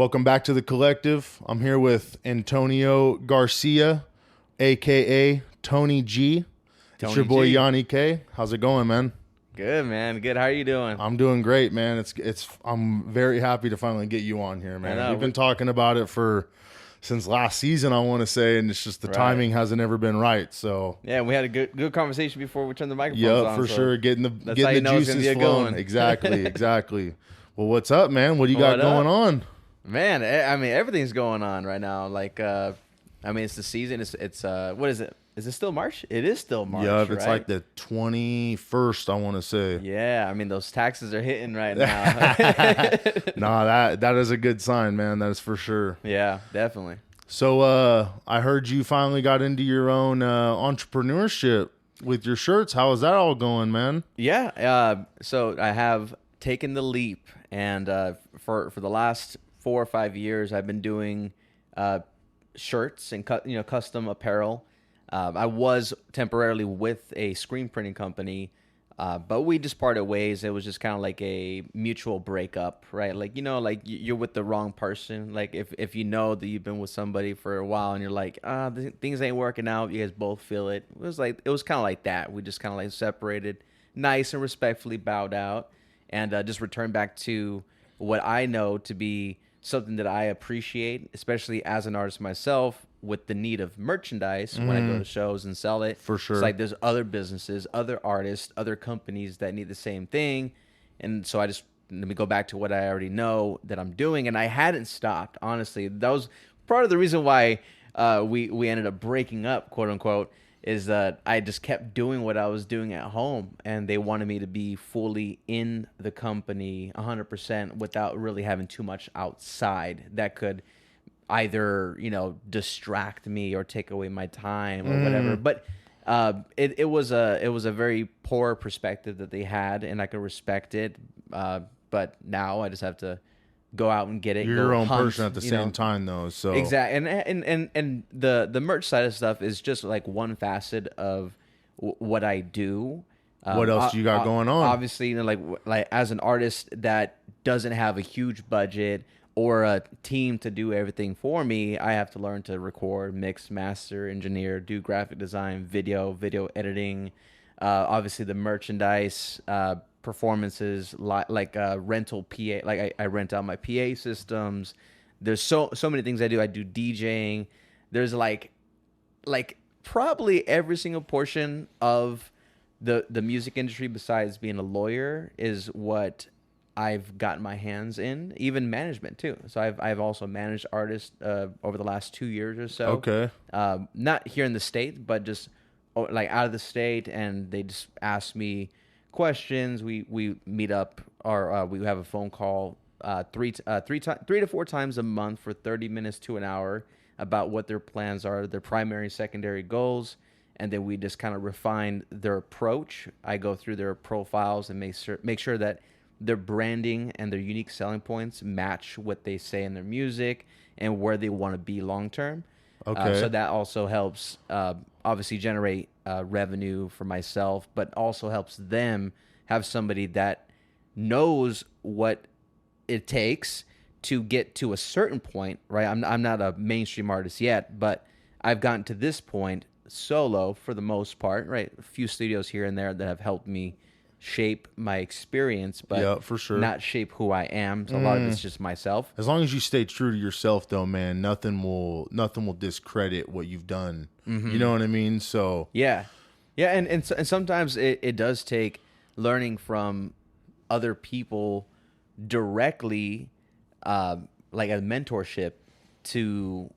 Welcome back to the collective. I'm here with Antonio Garcia, aka Tony G. It's your boy Yanni K. How's it going, man? Good, man. Good. How are you doing? I'm doing great, man. I'm very happy to finally get you on here, man. We've been talking about it since last season, I want to say, and it's just the timing hasn't ever been right. So yeah, we had a good conversation before we turned the microphones on. Yeah, for sure. Getting the juices flowing. Exactly. Well, what's up, man? What do you got going on? Man, I mean, everything's going on right now. Like, I mean, it's the season. It's what is it? Is it still March? It is still March. Yeah, it's like the 21st, I want to say. Yeah, I mean, those taxes are hitting right now. Nah, that is a good sign, man. That is for sure. Yeah, definitely. So, I heard you finally got into your own entrepreneurship with your shirts. How is that all going, man? Yeah. So I have taken the leap, and for the last 4 or 5 years, I've been doing shirts and custom apparel. I was temporarily with a screen printing company, but we just parted ways. It was just kind of like a mutual breakup, right? Like, like you're with the wrong person. Like if you know that you've been with somebody for a while and you're like, things ain't working out. You guys both feel it. It was kind of like that. We just kind of like separated, nice and respectfully bowed out, and just returned back to what I know to be something that I appreciate, especially as an artist myself, with the need of merchandise when I go to shows and sell it. For sure. It's like there's other businesses, other artists, other companies that need the same thing. And so let me go back to what I already know that I'm doing. And I hadn't stopped, honestly. That was part of the reason why we ended up breaking up, quote unquote, is that I just kept doing what I was doing at home, and they wanted me to be fully in the company 100% without really having too much outside that could either, distract me or take away my time or whatever. But it was a very poor perspective that they had, and I could respect it. But now I just have to go out and get it. You're your own person at the same time, though. So exactly, and the merch side of stuff is just like one facet of what I do. What else do you got going on? Obviously, like as an artist that doesn't have a huge budget or a team to do everything for me, I have to learn to record, mix, master, engineer, do graphic design, video editing, obviously the merchandise, performances, like rental PA, like I rent out my PA systems. There's so many things I do. I do DJing. There's like probably every single portion of the music industry besides being a lawyer is what I've gotten my hands in, even management too. So I've also managed artists over the last 2 years or so. Okay. Not here in the state, but just like out of the state, and they just ask me questions. We meet up, or we have a phone call 3 to 4 times a month for 30 minutes to an hour about what their plans are, their primary and secondary goals. And then we just kind of refine their approach. I go through their profiles and make sure that their branding and their unique selling points match what they say in their music and where they want to be long term. Okay. So that also helps obviously generate revenue for myself, but also helps them have somebody that knows what it takes to get to a certain point, right? I'm not a mainstream artist yet, but I've gotten to this point solo for the most part, right? A few studios here and there that have helped me shape my experience, but yeah, for sure, not shape who I am. So a lot of it's just myself. As long as you stay true to yourself, though, man, nothing will discredit what you've done. Mm-hmm. You know what I mean? So yeah, and sometimes it does take learning from other people directly, like a mentorship, to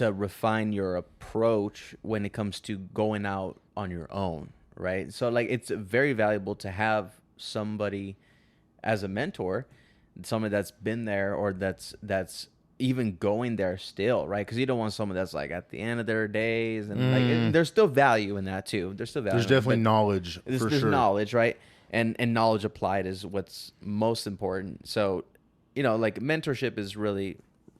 refine your approach when it comes to going out on your own. Right. So like it's very valuable to have somebody as a mentor, somebody that's been there or that's even going there still. Right. Because you don't want someone that's like at the end of their days, and like there's still value in that, too. There's still value. There's definitely knowledge. There's knowledge. Right. And knowledge applied is what's most important. So, like mentorship is really,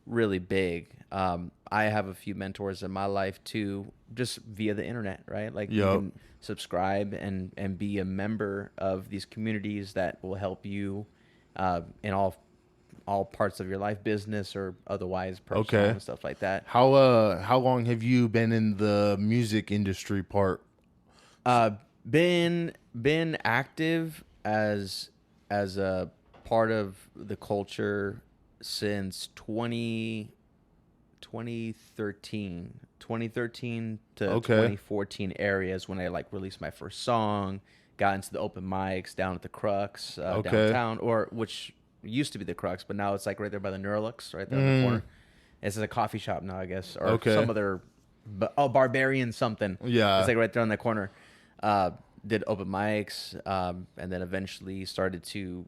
really big. I have a few mentors in my life too, just via the internet, right? Like you can subscribe and be a member of these communities that will help you in all all parts of your life, business or otherwise, personal Okay. and stuff like that. How long have you been in the music industry part? Been active as a part of the culture since 2013 to Okay. 2014 areas when I like released my first song, got into the open mics down at the Crux Okay. downtown, or which used to be the Crux, but now it's like right there by the Neuralux, right there on the corner. It's a coffee shop now, I guess, or Okay. some other, Barbarian something. Yeah. It's like right there on that corner. Did open mics, and then eventually started to,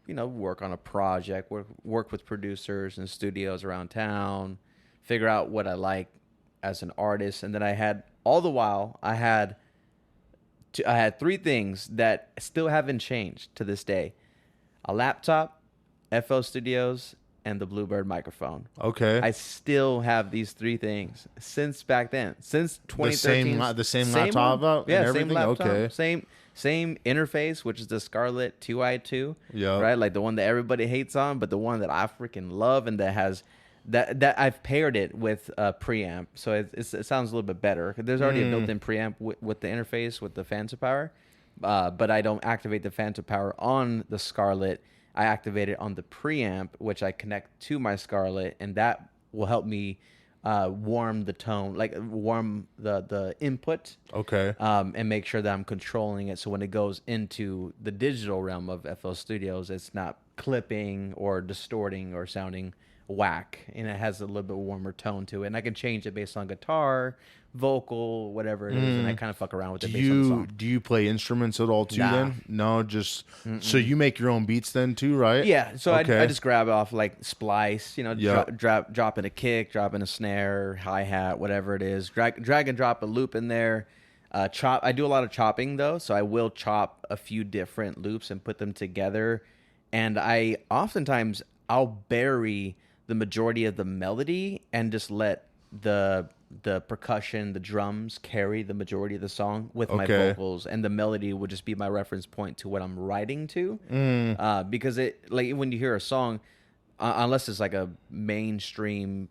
work on a project, work with producers and studios around town, figure out what I like as an artist, and then I had three things that still haven't changed to this day: a laptop, FL Studios, and the Bluebird microphone. Okay. I still have these three things since back then, since 2013. The same laptop one. and everything? Same laptop, Okay. same interface, which is the Scarlett 2i2. Yeah. Right, like the one that everybody hates on, but the one that I freaking love, and that has that I've paired it with a preamp, so it sounds a little bit better. There's already a built-in preamp with the interface with the Phantom Power, but I don't activate the Phantom Power on the Scarlett. I activate it on the preamp, which I connect to my Scarlett, and that will help me warm the tone, like warm the input, Okay. and make sure that I'm controlling it. So when it goes into the digital realm of FL Studios, it's not clipping or distorting or sounding whack, and it has a little bit warmer tone to it. And I can change it based on guitar, vocal, whatever it is, and I kind of fuck around with it based on the song. Do you play instruments at all too? Nah. Then no, just so you make your own beats then too, right? Yeah, so Okay. I just grab off like Splice, Yeah. drop in a kick, drop in a snare, hi-hat, whatever it is. Drag and drop a loop in there. Chop. I do a lot of chopping though, so I will chop a few different loops and put them together. And I'll bury the majority of the melody and just let the percussion, the drums carry the majority of the song with my Okay. vocals, and the melody would just be my reference point to what I'm writing to. Because it, like, when you hear a song, unless it's like a mainstream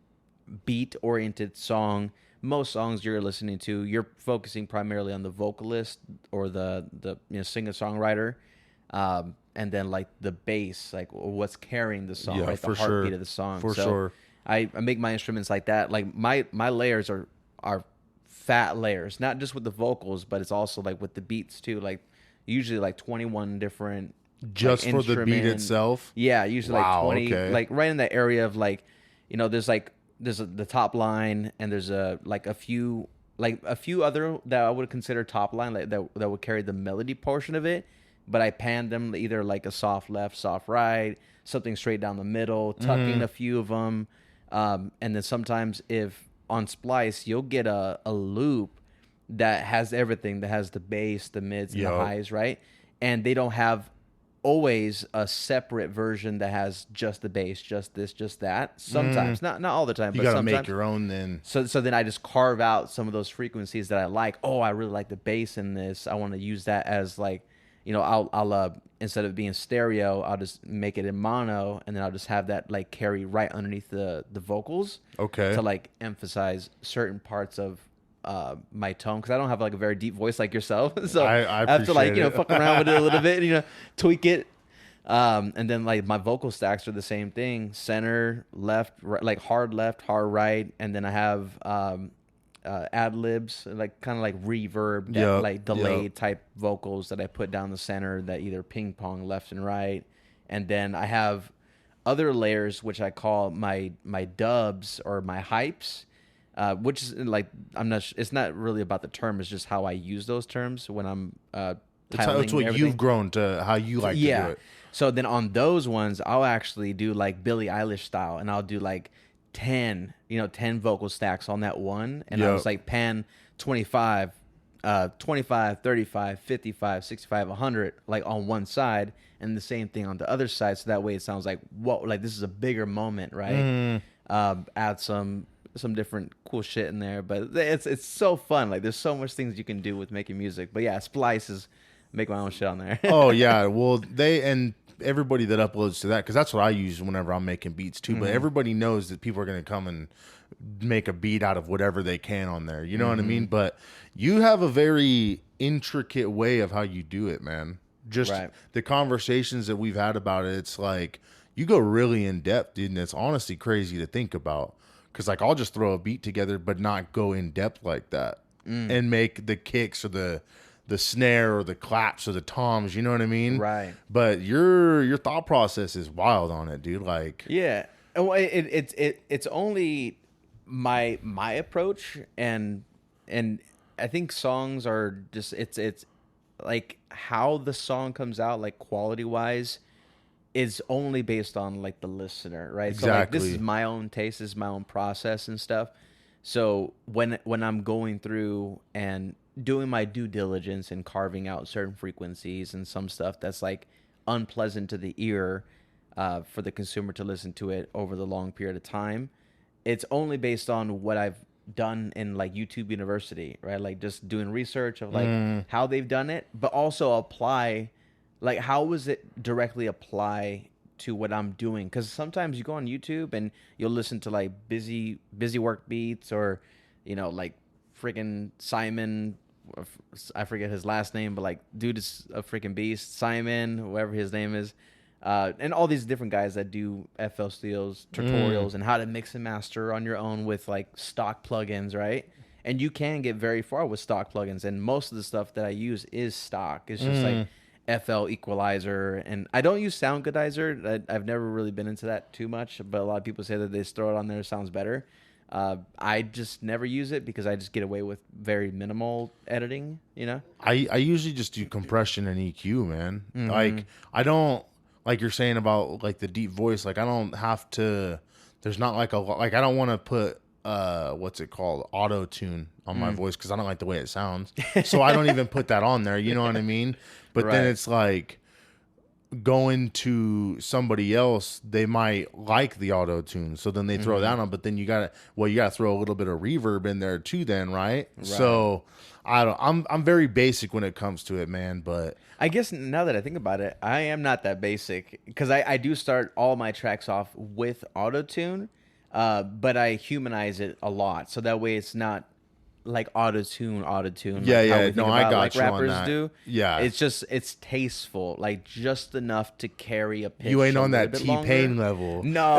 beat oriented song, most songs you're listening to, you're focusing primarily on the vocalist or the singer songwriter, and then like the bass, like what's carrying the song, Yeah, right? for The heartbeat sure. of the song. For sure. I make my instruments like that. Like my layers are fat layers, not just with the vocals, but it's also like with the beats too. Like usually like 21 different Just like, for the beat instrument- itself. Yeah, usually Wow, like 20, okay. like right in that area of like, there's the top line, and there's a few other that I would consider top line, like that would carry the melody portion of it. But I pan them either like a soft left, soft right, something straight down the middle, tucking a few of them. And then sometimes if on Splice, you'll get a loop that has everything, that has the bass, the mids, and the Yup. highs, right? And they don't have always a separate version that has just the bass, just this, just that. Sometimes, not all the time, You but gotta sometimes. make your own then. So then I just carve out some of those frequencies that I like. Oh, I really like the bass in this. I want to use that as like, I'll instead of being stereo, I'll just make it in mono, and then I'll just have that like carry right underneath the vocals. Okay. To like emphasize certain parts of my tone, because I don't have like a very deep voice like yourself, so I have to like appreciate it. fuck around with it a little bit, tweak it. And then like my vocal stacks are the same thing: center, left, right, like hard left, hard right, and then I have ad libs, like kind of like reverb, Yep, like delayed yep. type vocals that I put down the center that either ping pong left and right. And then I have other layers which I call my dubs or my hypes, which is like it's not really about the term, it's just how I use those terms when I'm It's titling what everything. you've grown to, how you like to do it. So then on those ones, I'll actually do like Billie Eilish style, and I'll do like 10 vocal stacks on that one. And I Yep. was like pan 25, 25, 35, 55, 65, 100, like on one side, and the same thing on the other side. So that way it sounds like, whoa, like this is a bigger moment, right? Add some different cool shit in there, but it's so fun. Like there's so much things you can do with making music. But yeah, Splice is make my own shit on there. Oh yeah, well everybody that uploads to that, because that's what I use whenever I'm making beats too. But everybody knows that people are going to come and make a beat out of whatever they can on there. You know what I mean? But you have a very intricate way of how you do it, man. Just the conversations that we've had about it, it's like you go really in depth, dude, and it's honestly crazy to think about. Because like I'll just throw a beat together, but not go in depth like that, and make the kicks or the snare or the claps or the toms. You know what I mean? Right. But your thought process is wild on it, dude. Like it's only my approach, and I think songs are just it's like how the song comes out, like quality wise, is only based on like the listener, right? Exactly. So like this is my own taste, this is my own process and stuff. So when I'm going through and doing my due diligence and carving out certain frequencies and some stuff that's like unpleasant to the ear, for the consumer to listen to it over the long period of time, it's only based on what I've done in like YouTube University, right? Like just doing research of like how they've done it, but also apply, like how was it directly apply to what I'm doing? Because sometimes you go on YouTube and you'll listen to like busy work beats, or like freaking Simon, I forget his last name, but like dude is a freaking beast, Simon, whoever his name is, and all these different guys that do FL Studios tutorials and how to mix and master on your own with like stock plugins, right? And you can get very far with stock plugins, and most of the stuff that I use is stock. It's just like FL Equalizer, and I don't use Sound Goodizer. I've never really been into that too much, but a lot of people say that they just throw it on there, it sounds better. I just never use it because I just get away with very minimal editing, I usually just do compression and EQ, man. Like I don't, like you're saying about like the deep voice, like I don't have to, there's not like I don't want to put what's it called, auto tune on my voice, because I don't like the way it sounds, so I don't even put that on there, you know what I mean? But then it's like going to somebody else, they might like the auto tune, so then they throw that on, but then you gotta throw a little bit of reverb in there too then, right? So I'm very basic when it comes to it, man. But I guess now that I think about it, I am not that basic, because I do start all my tracks off with auto tune, but I humanize it a lot, so that way it's not like auto tune. Yeah. No, I got like you rappers on that. do. Yeah, it's tasteful, like just enough to carry a pitch. You ain't on that T-Pain level. No.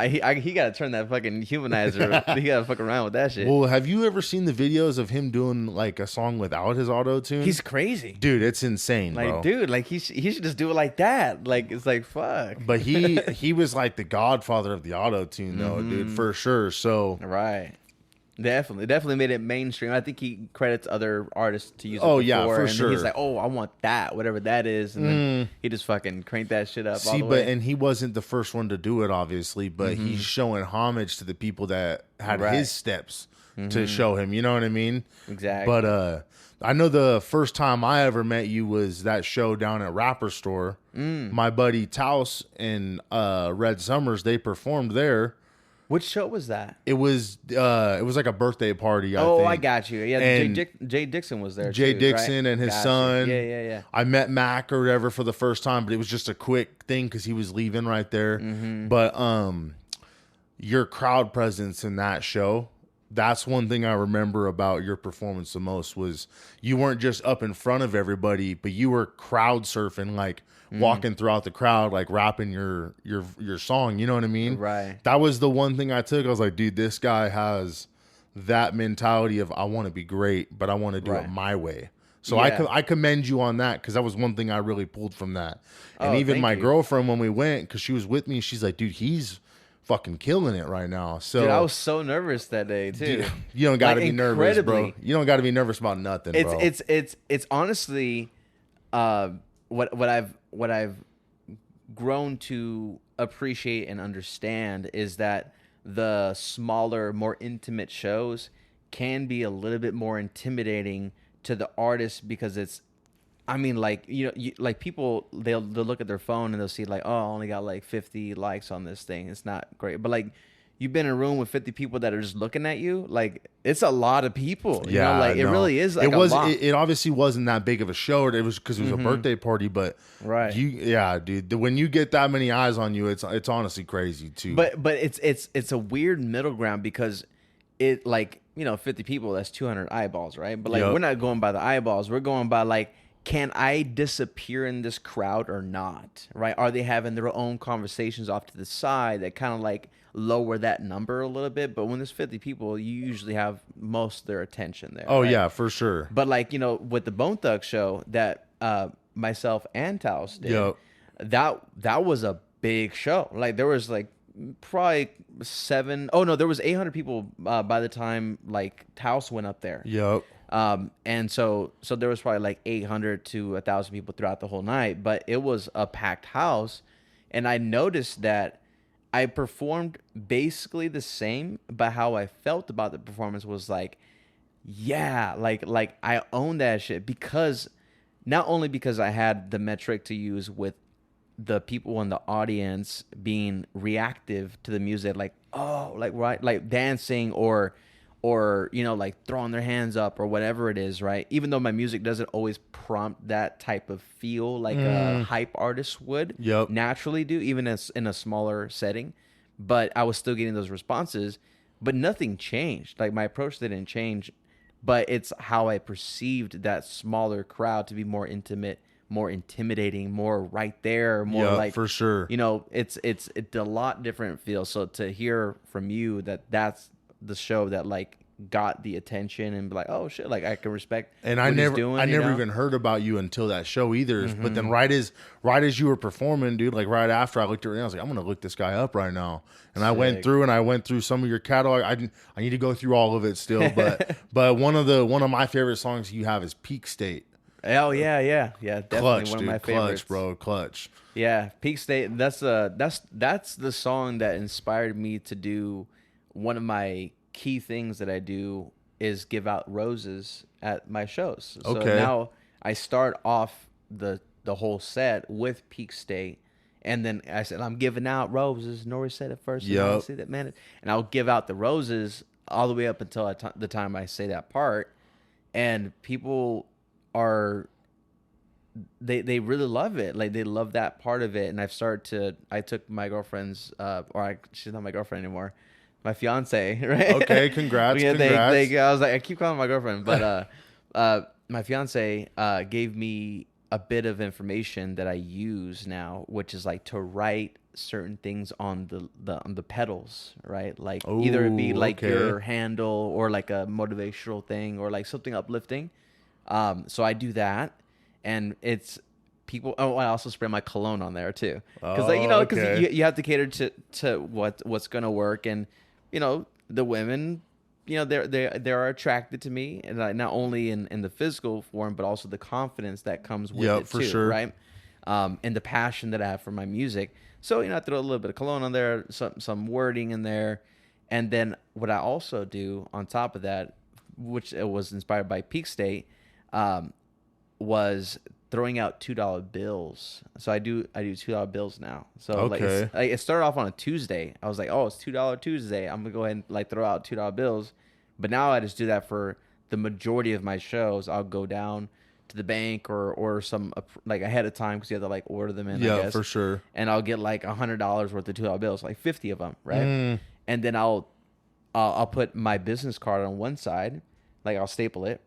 He got to turn that fucking humanizer. He got to fuck around with that shit. Well, have you ever seen the videos of him doing like a song without his auto tune? He's crazy, dude. It's insane, like, bro. Dude, like he should just do it like that. Like it's like fuck. But he was like the godfather of the auto tune, though, dude, for sure. So right. Definitely made it mainstream. I think he credits other artists to use it before, yeah, for and sure. He's like, oh, I want that, whatever that is, and then he just fucking cranked that shit up. See, all the way. and he wasn't the first one to do it, obviously, but he's showing homage to the people that had his steps to show him. You know what I mean? Exactly. But I know the first time I ever met you was that show down at Rapper Store. My buddy Taus and Red Summers, they performed there. Which show was that? It was like a birthday party. I think. I got you. Yeah, and Jay Dixon was there. Jay too, Dixon right? and his son. Yeah. I met Mac or whatever for the first time, but it was just a quick thing because he was leaving right there. But your crowd presence in that show, that's one thing I remember about your performance the most, was you weren't just up in front of everybody, but you were crowd surfing, like walking throughout the crowd, like rapping your song. You know what I mean? Right. That was the one thing I took. I was like, dude, this guy has that mentality of I want to be great, but I want to do it my way. So I commend you on that, because that was one thing I really pulled from that. And even my girlfriend, when we went, because she was with me, she's like, dude, he's fucking killing it right now. So dude, I was so nervous that day too. Dude, you don't got to be nervous, bro. You don't got to be nervous about nothing, bro. It's honestly what I've grown to appreciate and understand is that the smaller, more intimate shows can be a little bit more intimidating to the artist, because it's, I mean, like, like people, they'll look at their phone and they'll see like, oh, I only got like 50 likes on this thing. It's not great. But like, you've been in a room with 50 people that are just looking at you, like it's a lot of people. You Yeah, know, like it no. really is like it was a lot. it obviously wasn't that big of a show. It was because it was a birthday party, but Right. dude, when you get that many eyes on you, it's honestly crazy too. But it's a weird middle ground because it like, you know, 50 people, that's 200 eyeballs, right? But like Yep. we're not going by the eyeballs. We're going by like, can I disappear in this crowd or not? Right? Are they having their own conversations off to the side that kind of like lower that number a little bit? But when there's 50 people, you usually have most of their attention there. Oh right? yeah, for sure. But like, you know, with the Bone Thug show that myself and Taos did, Yep. that was a big show. Like there was like probably there was 800 people by the time like Taos went up there. Yep. And so there was probably like 800 to 1,000 people throughout the whole night, but it was a packed house. And I noticed that I performed basically the same, but how I felt about the performance was like, yeah, like I own that shit, because not only because I had the metric to use with the people in the audience being reactive to the music, like, oh, like, right, like dancing or you know, like throwing their hands up or whatever it is, right? Even though my music doesn't always prompt that type of feel like a hype artist would naturally do, even as in a smaller setting, but I was still getting those responses. But nothing changed. Like my approach didn't change, but it's how I perceived that smaller crowd to be more intimate, more intimidating, more right there, more like, for sure. You know, it's a lot different feel. So to hear from you that's the show that like got the attention and be like, oh shit, like I can respect. And what I he's doing, I never know? even heard about you until that show either. But then right as you were performing, dude, like right after I looked around, I was like, I'm gonna look this guy up right now. And I went through some of your catalog. I need to go through all of it still, but one of my favorite songs you have is Peak State. Oh yeah, definitely Clutch, one of dude. my favorites, Clutch, bro, clutch. Yeah, Peak State. That's the song that inspired me to do one of my key things that I do is give out roses at my shows. So now I start off the whole set with Peak State, and then I said I'm giving out roses. Nori said it first. Yeah, see that, man, and I'll give out the roses all the way up until the time I say that part, and people are. They really love it. Like they love that part of it. And I took my girlfriend's, she's not my girlfriend anymore, my fiance, right? Okay, congrats. I was like, I keep calling my girlfriend, but my fiance gave me a bit of information that I use now, which is like to write certain things on the pedals, right? Like either it be like your handle or like a motivational thing or like something uplifting. So I do that. And it's people. Oh, I also spray my cologne on there too, because you have to cater to what's gonna work, and you know the women, you know they are attracted to me, and not only in the physical form, but also the confidence that comes with it for too, sure. right? And the passion that I have for my music. So I throw a little bit of cologne on there, some wording in there, and then what I also do on top of that, which it was inspired by Peak State. Was throwing out $2 bills. So I do $2 bills now. So it started off on a Tuesday. I was like, oh, it's $2 Tuesday. I'm gonna go ahead and like throw out $2 bills. But now I just do that for the majority of my shows. I'll go down to the bank or order some like ahead of time because you have to like order them in. Yeah, I guess. for sure. And I'll get like $100 worth of $2 bills, like 50 of them, right? And then I'll put my business card on one side, like I'll staple it,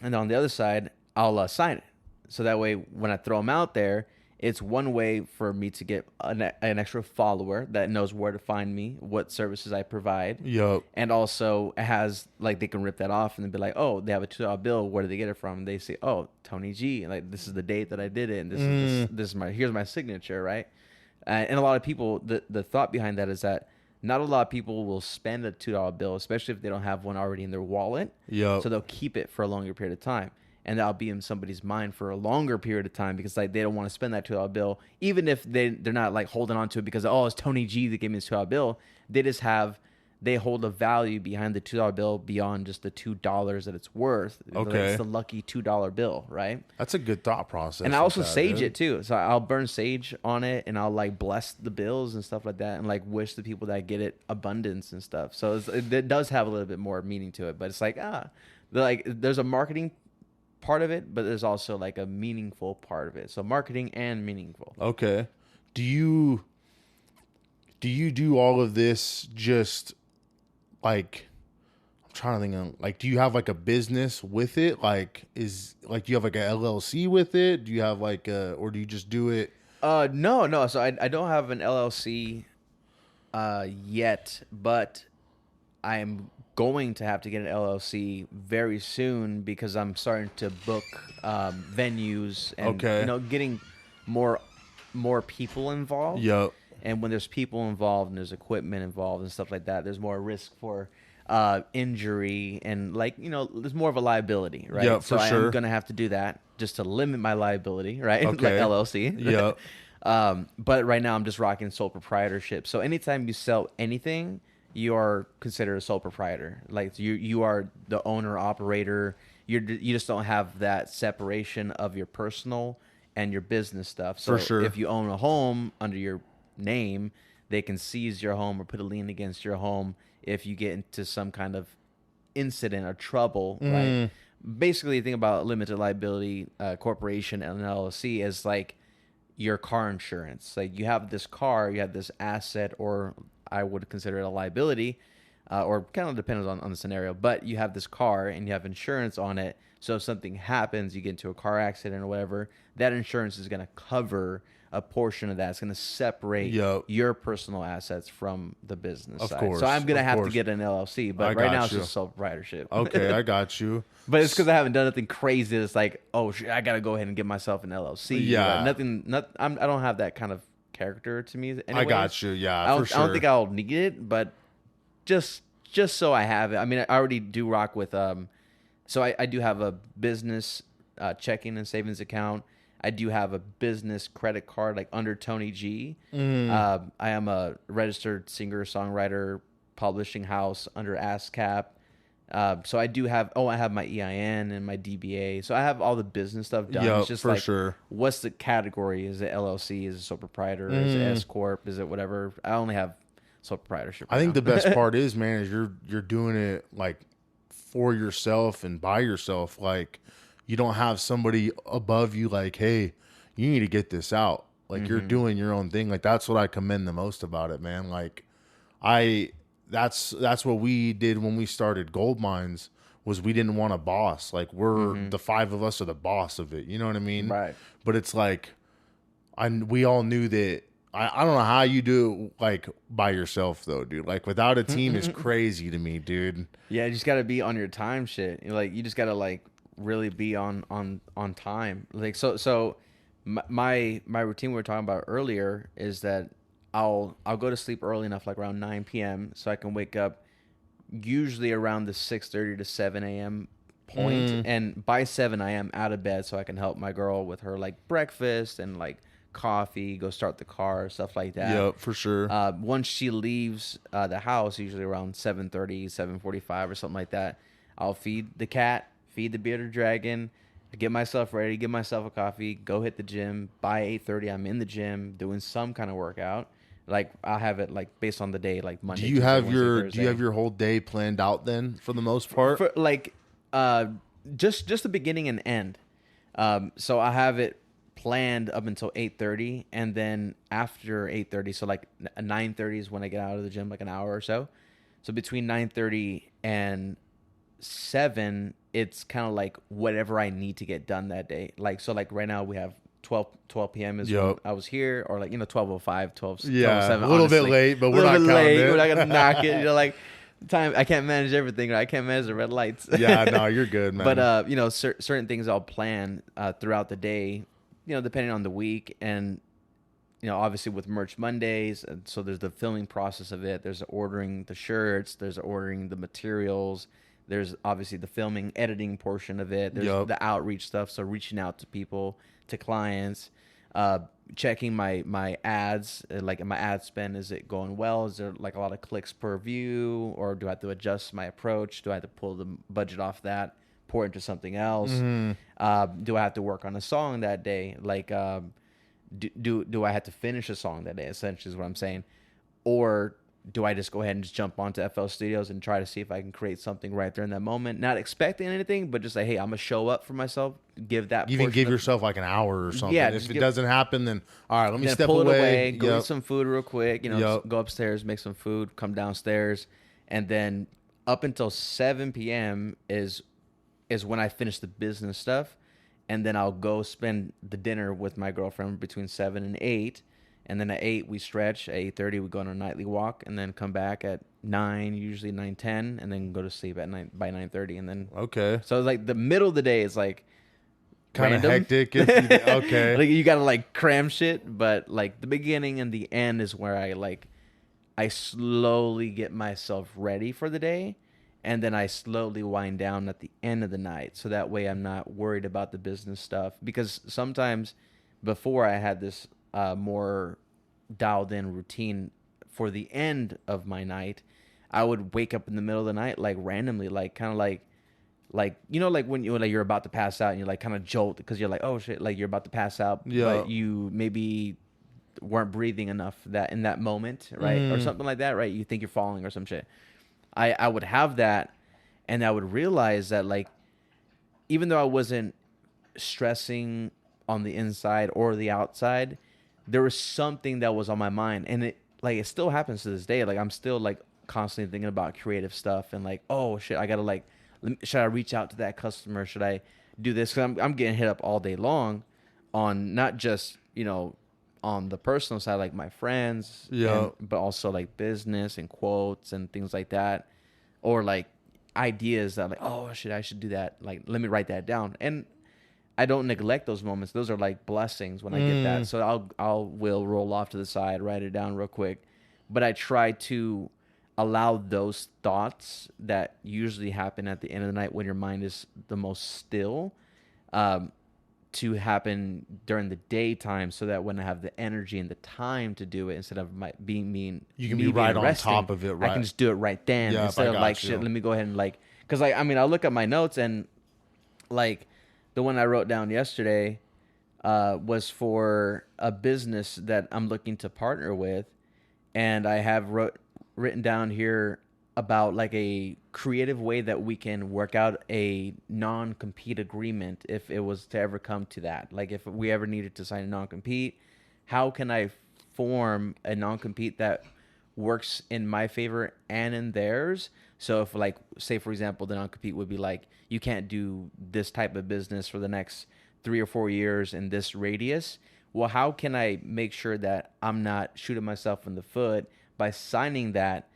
and on the other side I'll sign it. So that way, when I throw them out there, it's one way for me to get an extra follower that knows where to find me, what services I provide. Yep. And also, it has, like, they can rip that off and then be like, oh, they have a $2 bill. Where did they get it from? And they say, oh, Tony G. Like, this is the date that I did it. And this is here's my signature, right? And a lot of people, the thought behind that is that not a lot of people will spend a $2 bill, especially if they don't have one already in their wallet. Yep. So they'll keep it for a longer period of time. And that'll be in somebody's mind for a longer period of time because like they don't want to spend that $2 bill, even if they're not like holding on to it because, oh, it's Tony G that gave me this $2 bill. They just have they hold a value behind the $2 bill beyond just the $2 that it's worth. Okay. It's the lucky $2 bill, right? That's a good thought process. And I also that, sage dude. it too. So I'll burn sage on it, and I'll like bless the bills and stuff like that, and like wish the people that get it abundance and stuff. So it does have a little bit more meaning to it. But it's like there's a marketing part of it, but there's also like a meaningful part of it. So marketing and meaningful. Okay. Do you do all of this just like, I'm trying to think of, like, do you have like a business with it? Like, do you have like a LLC with it? Do you have like or do you just do it? No. So I don't have an LLC yet, but I'm going to have to get an LLC very soon because I'm starting to book venues and getting more people involved. Yep. And when there's people involved and there's equipment involved and stuff like that, there's more risk for injury and there's more of a liability, right? Yeah, so for I sure. am gonna have to do that just to limit my liability, right? Okay. Like LLC. Yeah. But right now I'm just rocking sole proprietorship. So anytime you sell anything, you are considered a sole proprietor. Like you are the owner operator. You just don't have that separation of your personal and your business stuff. So For sure. if you own a home under your name, they can seize your home or put a lien against your home if you get into some kind of incident or trouble, right? Basically, think about limited liability corporation and an LLC as like your car insurance. Like you have this car, you have this asset, or I would consider it a liability, or kind of depends on the scenario, but you have this car and you have insurance on it. So if something happens, you get into a car accident or whatever, that insurance is going to cover a portion of that. It's going to separate your personal assets from the business side. Course, so I'm going to have to course. get an LLC, but right now it's just sole proprietorship. Okay, I got you. But it's because I haven't done anything crazy. It's like, oh, I got to go ahead and get myself an LLC. Yeah. I don't have that kind of character to me. Anyways. I got you. Yeah, I for sure. I don't think I'll need it, but just so I have it. I mean, I already do rock with so I do have a business checking and savings account. I do have a business credit card like under TNYG. I am a registered singer songwriter publishing house under ASCAP. So I do have I have my EIN and my DBA. So I have all the business stuff done. Yep, It's just for like, sure. what's the category? Is it LLC? Is it sole proprietor? Is it S corp? Is it whatever? I only have sole proprietorship. I think the best part is, man, is you're doing it like for yourself and by yourself. Like you don't have somebody above you like, hey, you need to get this out. Like you're doing your own thing. Like that's what I commend the most about it, man. Like that's what we did when we started Gold Mines, was we didn't want a boss. Like we're the five of us are the boss of it. You know what I mean? Right. But it's like we all knew that. I don't know how you do it like by yourself though, dude. Like without a team is crazy to me, dude. Yeah, you just got to be on your time shit. You just got to like really be on time. Like so my routine we were talking about earlier is that I'll go to sleep early enough, like around 9 p.m. so I can wake up usually around the 6:30 to 7 a.m. point, and by 7 I am out of bed so I can help my girl with her like breakfast and like coffee, go start the car, stuff like that. Yep, for sure. Once she leaves the house, usually around 7:30, 7:45 or something like that, I'll feed the cat, feed the bearded dragon, get myself ready, get myself a coffee, go hit the gym. By 8:30, I'm in the gym doing some kind of workout. Like I'll have it like based on the day, like Monday. Do you have your whole day planned out then for the most part? For, like just the beginning and end. So I have it planned up until 8:30, and then after 8:30, so like 9:30 is when I get out of the gym, like an hour or so. So between 9:30 and 7, it's kind of like whatever I need to get done that day. Like so, like right now we have 12 p.m. is when I was here, or like 12:05, 12. Yeah, 12:07, a little honestly. bit late, but we're not counting it. We're not gonna knock it. Like time, I can't manage everything. Right? I can't manage the red lights. Yeah, no, you're good, man. But certain things I'll plan throughout the day. Depending on the week, and obviously with Merch Mondays, and so there's the filming process of it. There's ordering the shirts. There's ordering the materials. There's obviously the filming, editing portion of it. There's the outreach stuff, so reaching out to people, to clients. Checking my ads, like my ad spend, is it going well? Is there like a lot of clicks per view, or do I have to adjust my approach? Do I have to pull the budget off that, pour into something else? Mm-hmm. Do I have to work on a song that day? Like, do I have to finish a song that day? Essentially, is what I'm saying. Or do I just go ahead and just jump onto FL Studios and try to see if I can create something right there in that moment? Not expecting anything, but just like, hey, I'm gonna show up for myself. Give that. Even give yourself like an hour or something. Yeah, If it doesn't happen, then all right, let me step pull away. it away. Go eat some food real quick. Yep. Just go upstairs, make some food, come downstairs, and then up until 7 p.m. is when I finish the business stuff, and then I'll go spend the dinner with my girlfriend between 7 and 8. And then at 8 we stretch. At 8:30 we go on a nightly walk, and then come back at 9, usually 9:10, and then go to sleep at 9 by 9:30, and then Okay. So it's like the middle of the day is like Kind of random. hectic. Okay. Like you gotta like cram shit, but like the beginning and the end is where I slowly get myself ready for the day, and then I slowly wind down at the end of the night, so that way I'm not worried about the business stuff. Because sometimes before I had this more dialed in routine for the end of my night, I would wake up in the middle of the night like randomly, like kind of like like when you're about to pass out and you're like kind of jolt because you're like, oh shit, like you're about to pass out, but you maybe weren't breathing enough that in that moment, right? Or something like that, right? You think you're falling or some shit. I would have that, and I would realize that like even though I wasn't stressing on the inside or the outside, there was something that was on my mind, and it still happens to this day. Like I'm still like constantly thinking about creative stuff, and like, oh shit, I gotta like, should I reach out to that customer? Should I do this? Because I'm getting hit up all day long on not just on the personal side, like my friends, but also like business and quotes and things like that, or like ideas that like, oh shit, I should do that. Like, let me write that down. And I don't neglect those moments. Those are like blessings when I get that. So will roll off to the side, write it down real quick. But I try to allow those thoughts that usually happen at the end of the night when your mind is the most still, to happen during the daytime, so that when I have the energy and the time to do it, instead of being you can be right on top of it, right? I can just do it right then, instead of like, shit, let me go ahead and like, because like, I mean, I'll look at my notes, and like the one I wrote down yesterday was for a business that I'm looking to partner with, and I have written down here about like a creative way that we can work out a non-compete agreement if it was to ever come to that. Like if we ever needed to sign a non-compete, how can I form a non-compete that works in my favor and in theirs? So if like, say for example, the non-compete would be like, you can't do this type of business for the next 3 or 4 years in this radius. Well, how can I make sure that I'm not shooting myself in the foot by signing that?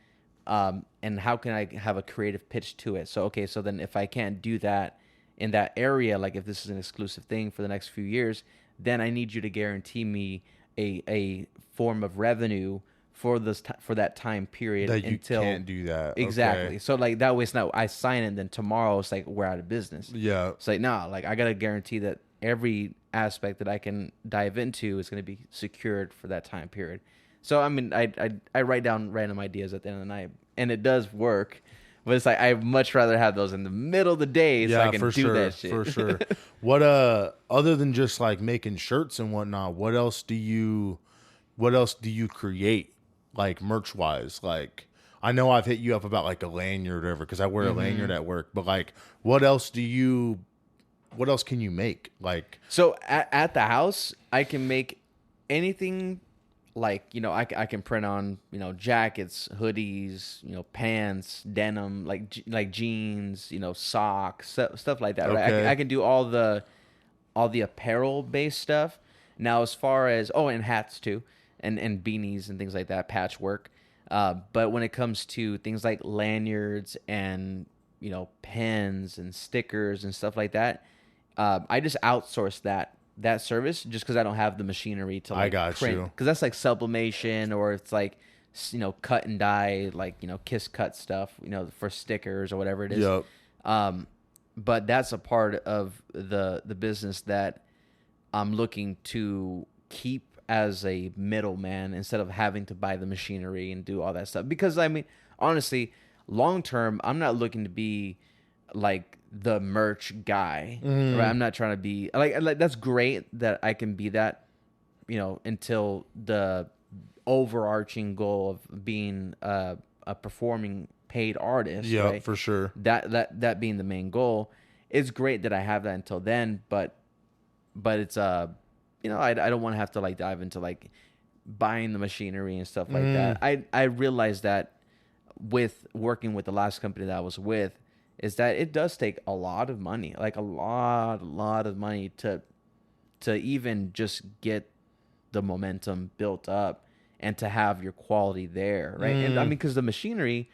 And how can I have a creative pitch to it? So, okay, so then if I can't do that in that area, like if this is an exclusive thing for the next few years, then I need you to guarantee me a form of revenue for for that time period that you can't do that. Exactly. Okay. So like that way it's not I sign it and then tomorrow it's like we're out of business. Yeah. It's like nah, like I gotta guarantee that every aspect that I can dive into is gonna be secured for that time period. So I mean I write down random ideas at the end of the night, and it does work. But it's like I'd much rather have those in the middle of the day so I can do that shit. For sure. What other than just like making shirts and whatnot, what else do you create, like merch wise? Like I know I've hit you up about like a lanyard or whatever, because I wear a lanyard at work, but like what else can you make? Like, so at the house I can make anything. Like, I can print on, jackets, hoodies, pants, denim, like jeans, socks, stuff like that. Right? Okay. I can do all the apparel based stuff. Now, as far as, and hats too, and beanies and things like that, patchwork. But when it comes to things like lanyards and, pens and stickers and stuff like that, I just outsource that service just because I don't have the machinery to like print, because that's like sublimation, or it's like cut and dye, like kiss cut stuff, for stickers or whatever it is. Yep. But that's a part of the business that I'm looking to keep as a middleman instead of having to buy the machinery and do all that stuff. Because I mean, honestly, long term, I'm not looking to be like the merch guy, right? I'm not trying to be like that's great that I can be that, until the overarching goal of being a performing paid artist, Yeah, right? for sure. That being the main goal. It's great that I have that until then, but it's I don't want to have to like dive into like buying the machinery and stuff like that. I realized that with working with the last company that I was with, is that it does take a lot of money, like a lot of money to even just get the momentum built up and to have your quality there, right? And I mean, because the machinery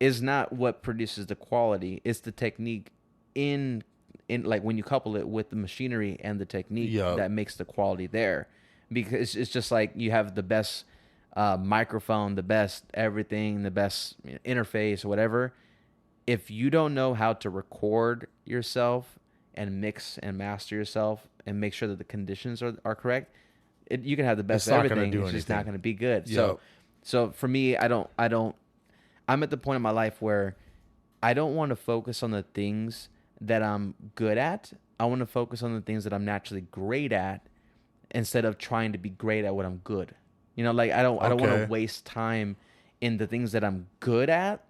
is not what produces the quality; it's the technique in like when you couple it with the machinery and the technique that makes the quality there. Because it's just like you have the best microphone, the best everything, the best interface, whatever. If you don't know how to record yourself and mix and master yourself and make sure that the conditions are correct, you can have the best of everything. It's just not going to be good. Yep. So for me, I'm at the point in my life where I don't want to focus on the things that I'm good at. I want to focus on the things that I'm naturally great at instead of trying to be great at what I'm good. Like I don't want to waste time in the things that I'm good at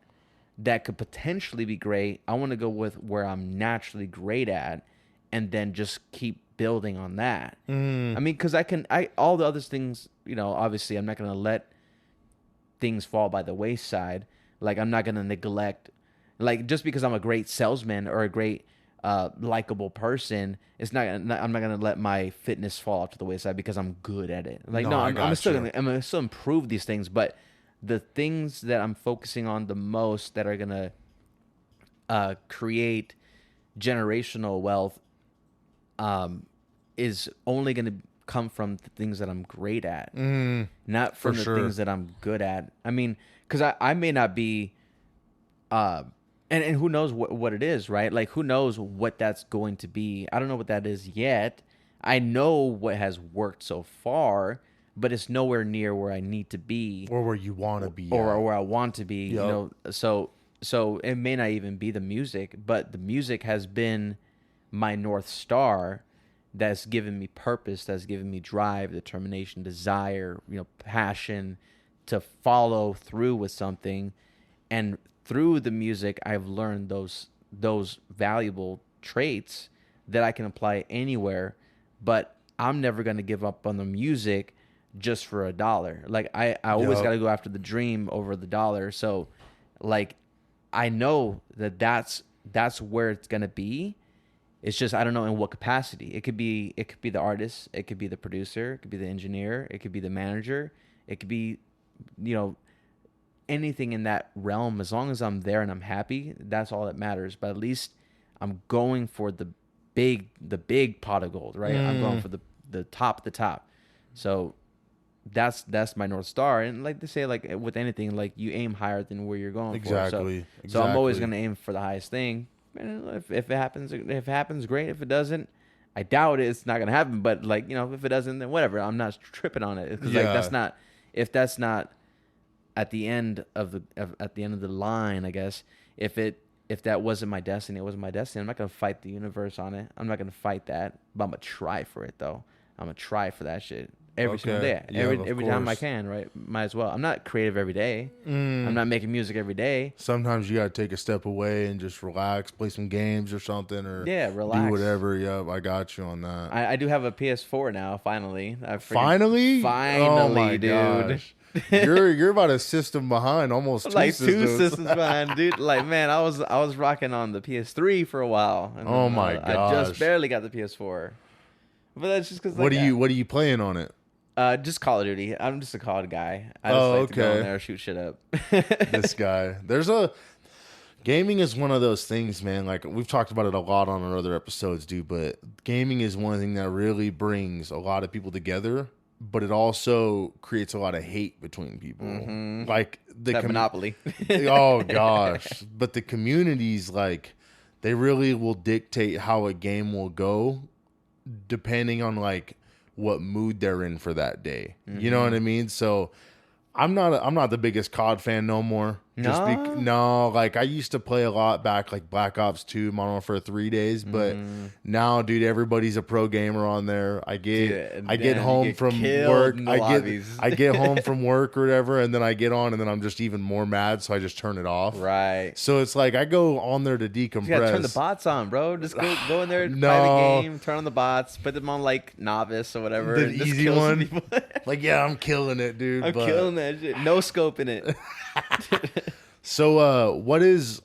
that could potentially be great. I want to go with where I'm naturally great at and then just keep building on that. I mean, because all the other things, obviously I'm not going to let things fall by the wayside. Like I'm not going to neglect, like just because I'm a great salesman or a great likable person, I'm not going to let my fitness fall off to the wayside because I'm good at it. Like, no, I'm still going to improve these things, but the things that I'm focusing on the most that are going to create generational wealth is only going to come from the things that I'm great at, not from the things that I'm good at. I mean, because I may not be, and who knows what it is, right? Like, who knows what that's going to be? I don't know what that is yet. I know what has worked so far, but it's nowhere near where I need to be, or where you want to be, or where I want to be. Yep. So it may not even be the music, but the music has been my North Star. That's given me purpose. That's given me drive, determination, desire, passion to follow through with something. And through the music, I've learned those valuable traits that I can apply anywhere. But I'm never going to give up on the music just for $1. Like I always got to go after the dream over the dollar. So like I know that's where it's going to be. It's just I don't know in what capacity. It could be the artist, it could be the producer, it could be the engineer, it could be the manager, it could be anything in that realm. As long as I'm there and I'm happy, that's all that matters. But at least I'm going for the big pot of gold, right? I'm going for the top of the top. So that's my North Star. And like they say, like with anything, like you aim higher than where you're going for. So I'm always going to aim for the highest thing. And if it happens, great. If it doesn't, I doubt it. It's not going to happen. But like, if it doesn't, then whatever. I'm not tripping on it. Because like that's not at the end of the line, I guess. If that wasn't my destiny, it wasn't my destiny. I'm not going to fight the universe on it. I'm not going to fight that. But I'm going to try for it though. I'm going to try for that shit. Every single day. Every time I can, right? Might as well. I'm not creative every day. I'm not making music every day. Sometimes you got to take a step away and just relax, play some games or something, or relax. Do whatever. Yep, I got you on that. I do have a PS4 now, finally. Finally? Oh my dude. Gosh. You're about a system behind, almost like two systems behind, dude. Like, man, I was rocking on the PS3 for a while. And oh my gosh. I just barely got the PS4. But that's just because what are you playing on it? Just Call of Duty. I'm just a COD guy. I just like to go in there, shoot shit up. This guy. Gaming is one of those things, man. Like we've talked about it a lot on our other episodes, dude. But gaming is one thing that really brings a lot of people together. But it also creates a lot of hate between people. Mm-hmm. Like the monopoly. Oh gosh! But the communities, like, they really will dictate how a game will go, depending on like what mood they're in for that day. Mm-hmm. You know what I mean? So I'm not the biggest COD fan no more. No, like I used to play a lot back, like Black Ops 2, Modern Warfare 3 days, but now, dude, everybody's a pro gamer on there. I get home from work. I get home from work or whatever, and then I get on, and then I'm just even more mad, so I just turn it off. Right. So it's like I go on there to decompress. You gotta turn the bots on, bro. Just go in there, play the game, turn on the bots, put them on like novice or whatever. The easy one. Like, yeah, I'm killing it, dude. I'm killing that shit. No scope in it. So, what is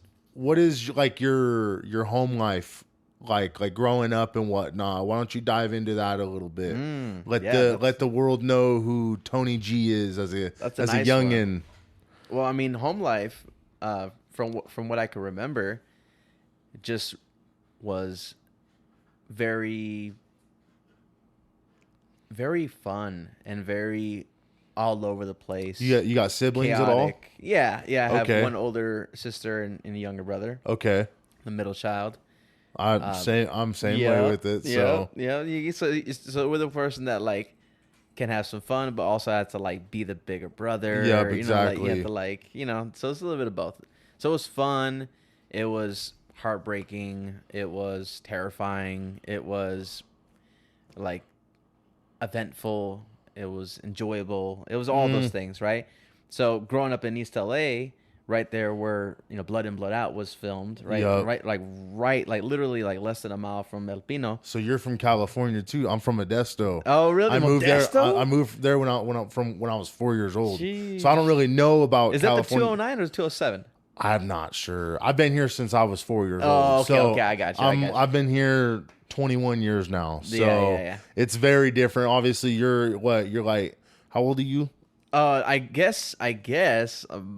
like your home life like growing up and whatnot? Why don't you dive into that a little bit? Let the world know who Tony G is as a nice youngin'. Well, I mean, home life, from what I can remember, it just was very, very fun and very all over the place. You got siblings chaotic. At all? Yeah. I have one older sister and a younger brother. Okay. The middle child. I'm same way with it. So so we're the person that like can have some fun, but also have to like be the bigger brother. Yeah, exactly. You have to so it's a little bit of both. So it was fun. It was heartbreaking. It was terrifying. It was like eventful. It was enjoyable. It was all those things, right? So growing up in East LA, right there where Blood In Blood Out was filmed, right? Yep. Right, literally like less than a mile from El Pino. So you're from California too. I'm from Modesto. Oh, really? I moved there. I moved there when I was 4 years old. Jeez. So I don't really know about. Is California. That the 209 or the 207? I'm not sure. I've been here since I was 4 years old. Oh, okay, so okay, I got you. I've been here 21 years now. So yeah. It's very different. Obviously, you're like, how old are you? I guess,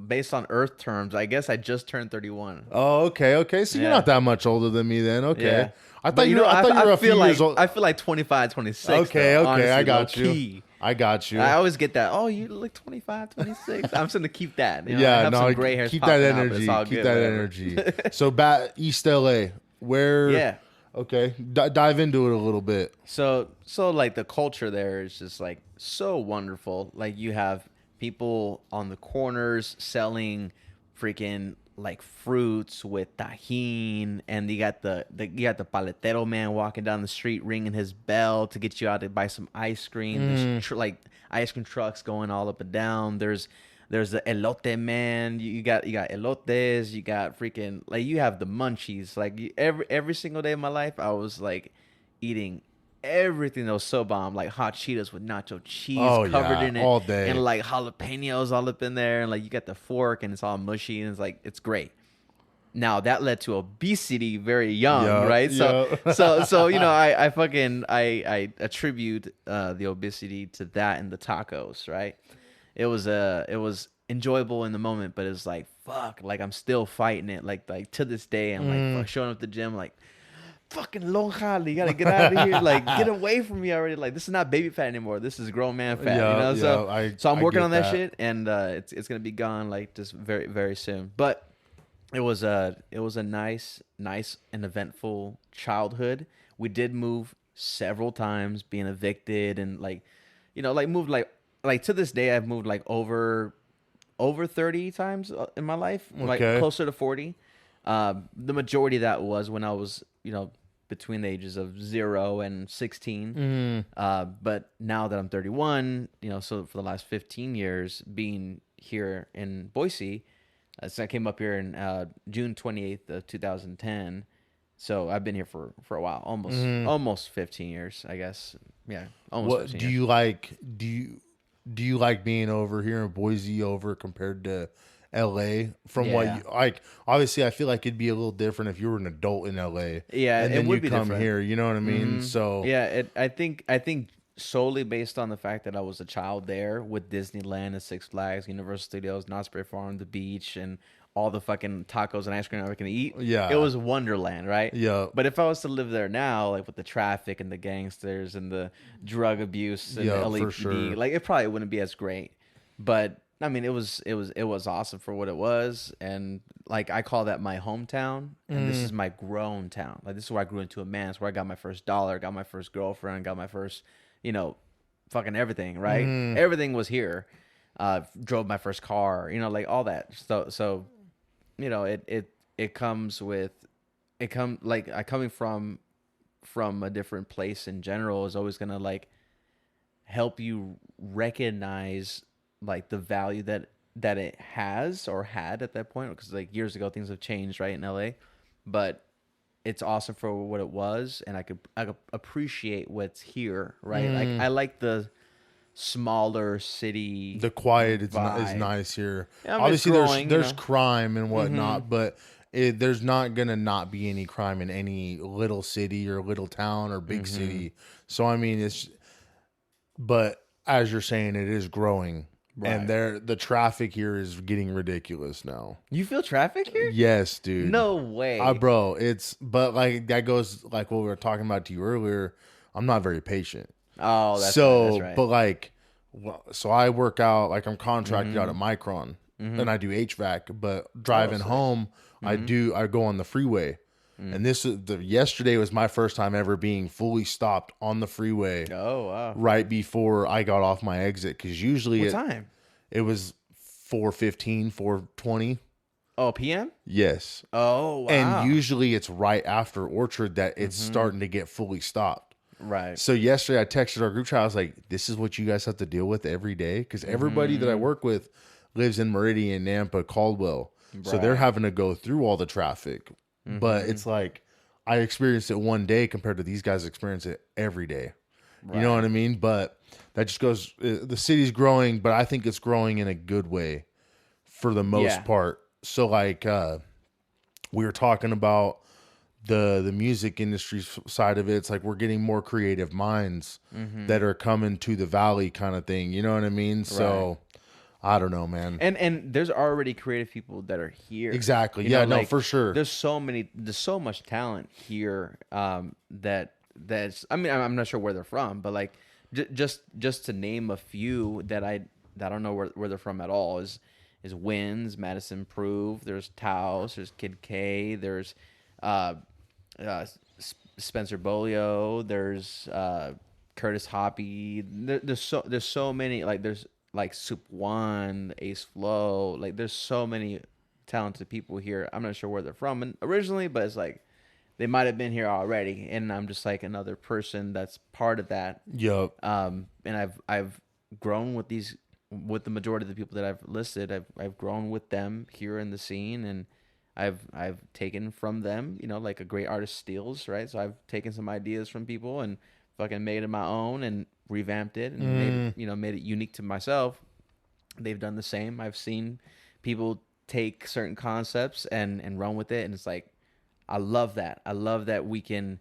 based on Earth terms, I guess I just turned 31. Oh, okay. So you're not that much older than me then. Okay. Yeah. I thought you were a few years old. I feel like 25, 26. Okay, though, honestly, I got you. I got you. I always get that. Oh, you look 25, 26. I'm just going to keep that. Yeah, I have some gray hairs keep that energy. Whatever. So back East LA, where? Yeah. Okay, dive into it a little bit. So like the culture there is just like so wonderful. Like you have people on the corners selling freaking like fruits with tajin, and you got the paletero man walking down the street ringing his bell to get you out to buy some ice cream. There's like ice cream trucks going all up and down. There's the elote man. You got elotes. You got freaking like you have the munchies. Like every single day of my life, I was like eating everything that was so bomb, like hot Cheetos with nacho cheese covered in it all day, and like jalapenos all up in there, and like you got the fork and it's all mushy and it's great. Now that led to obesity very young, right? So I attribute the obesity to that and the tacos, right? It was enjoyable in the moment, but it's like fuck, like I'm still fighting it, like to this day. I'm like showing up at the gym, like fucking lonja, you gotta get out of here, like get away from me already. Like this is not baby fat anymore. This is grown man fat, So I'm working on that shit, and it's gonna be gone like just very very soon. But it was a nice and eventful childhood. We did move several times, being evicted, and moved like to this day I've moved like over 30 times in my life, like closer to 40. The majority of that was when I was between the ages of 0 and 16. But now that I'm 31, so for the last 15 years being here in Boise, so I came up here in June 28th of 2010. So I've been here for a while, almost 15 years, I guess. Yeah, almost. What do you like? Do you like being over here in Boise over compared to LA? From what you like, obviously I feel like it'd be a little different if you were an adult in LA. Yeah, and then it would you be come different. here, you know what I mean? So yeah, I think solely based on the fact that I was a child there with Disneyland and Six Flags, Universal Studios, Knott's Berry Farm, the beach, and all the fucking tacos and ice cream I can eat. Yeah, it was Wonderland, right? Yeah. But if I was to live there now, like with the traffic and the gangsters and the drug abuse and the LAPD, for sure. like it probably wouldn't be as great. But I mean, it was awesome for what it was, and like I call that my hometown, and this is my grown town. Like this is where I grew into a man. It's where I got my first dollar, got my first girlfriend, got my first fucking everything, right? Everything was here. Drove my first car, like all that. So it comes with coming from a different place in general is always gonna like help you recognize like the value that it has or had at that point, because like years ago things have changed, right, in LA, but it's awesome for what it was, and I could appreciate what's here, right? Like I like the smaller city The quiet is vibe. nice here. Yeah, I mean, it's Obviously, growing, there's crime and whatnot, but there's not gonna not be any crime in any little city or little town or big city. So I mean, but as you're saying, it is growing, and Right. the traffic here is getting ridiculous now. You feel traffic here? Yes, dude. No way. Bro, but like that goes like what we were talking about to you earlier. I'm not very patient. Oh, that's So, right. That's right. but like, so I work out, like I'm contracted out at Micron and I do HVAC, but driving sick. home, I go on the freeway. And yesterday was my first time ever being fully stopped on the freeway Oh, wow. right before I got off my exit. Cause usually What time? it was 4:15, 4:20. Oh, PM? Yes. Oh, wow. And usually it's right after Orchard that it's starting to get fully stopped. Right. So yesterday I texted our group chat. I was like, this is what you guys have to deal with every day? Because everybody that I work with lives in Meridian, Nampa, Caldwell. So they're having to go through all the traffic. But it's like I experienced it one day compared to these guys experience it every day. You know what I mean? But that just goes, the city's growing, but I think it's growing in a good way for the most part. So like we were talking about the music industry side of it. It's like we're getting more creative minds that are coming to the valley kind of thing. You know what I mean? So I don't know, man. And there's already creative people that are here. Exactly. Yeah, no, for sure. There's so much talent here that's I mean, I'm not sure where they're from, but like just to name a few that I don't know where they're from at all is Wins, Madison Prove, there's Taos, there's Kid K, there's Spencer Bolio, there's Curtis Hoppy. There's so many, like there's like Soup One, Ace Flow, like there's so many talented people here. I'm not sure where they're from originally, but it's like they might have been here already, and I'm just like another person that's part of that. Yup. And I've grown with the majority of the people that I've listed. I've grown with them here in the scene, and I've taken from them, like a great artist steals, right? So I've taken some ideas from people and fucking made it my own and revamped it and made it unique to myself. They've done the same. I've seen people take certain concepts and run with it, and it's like I love that. I love that we can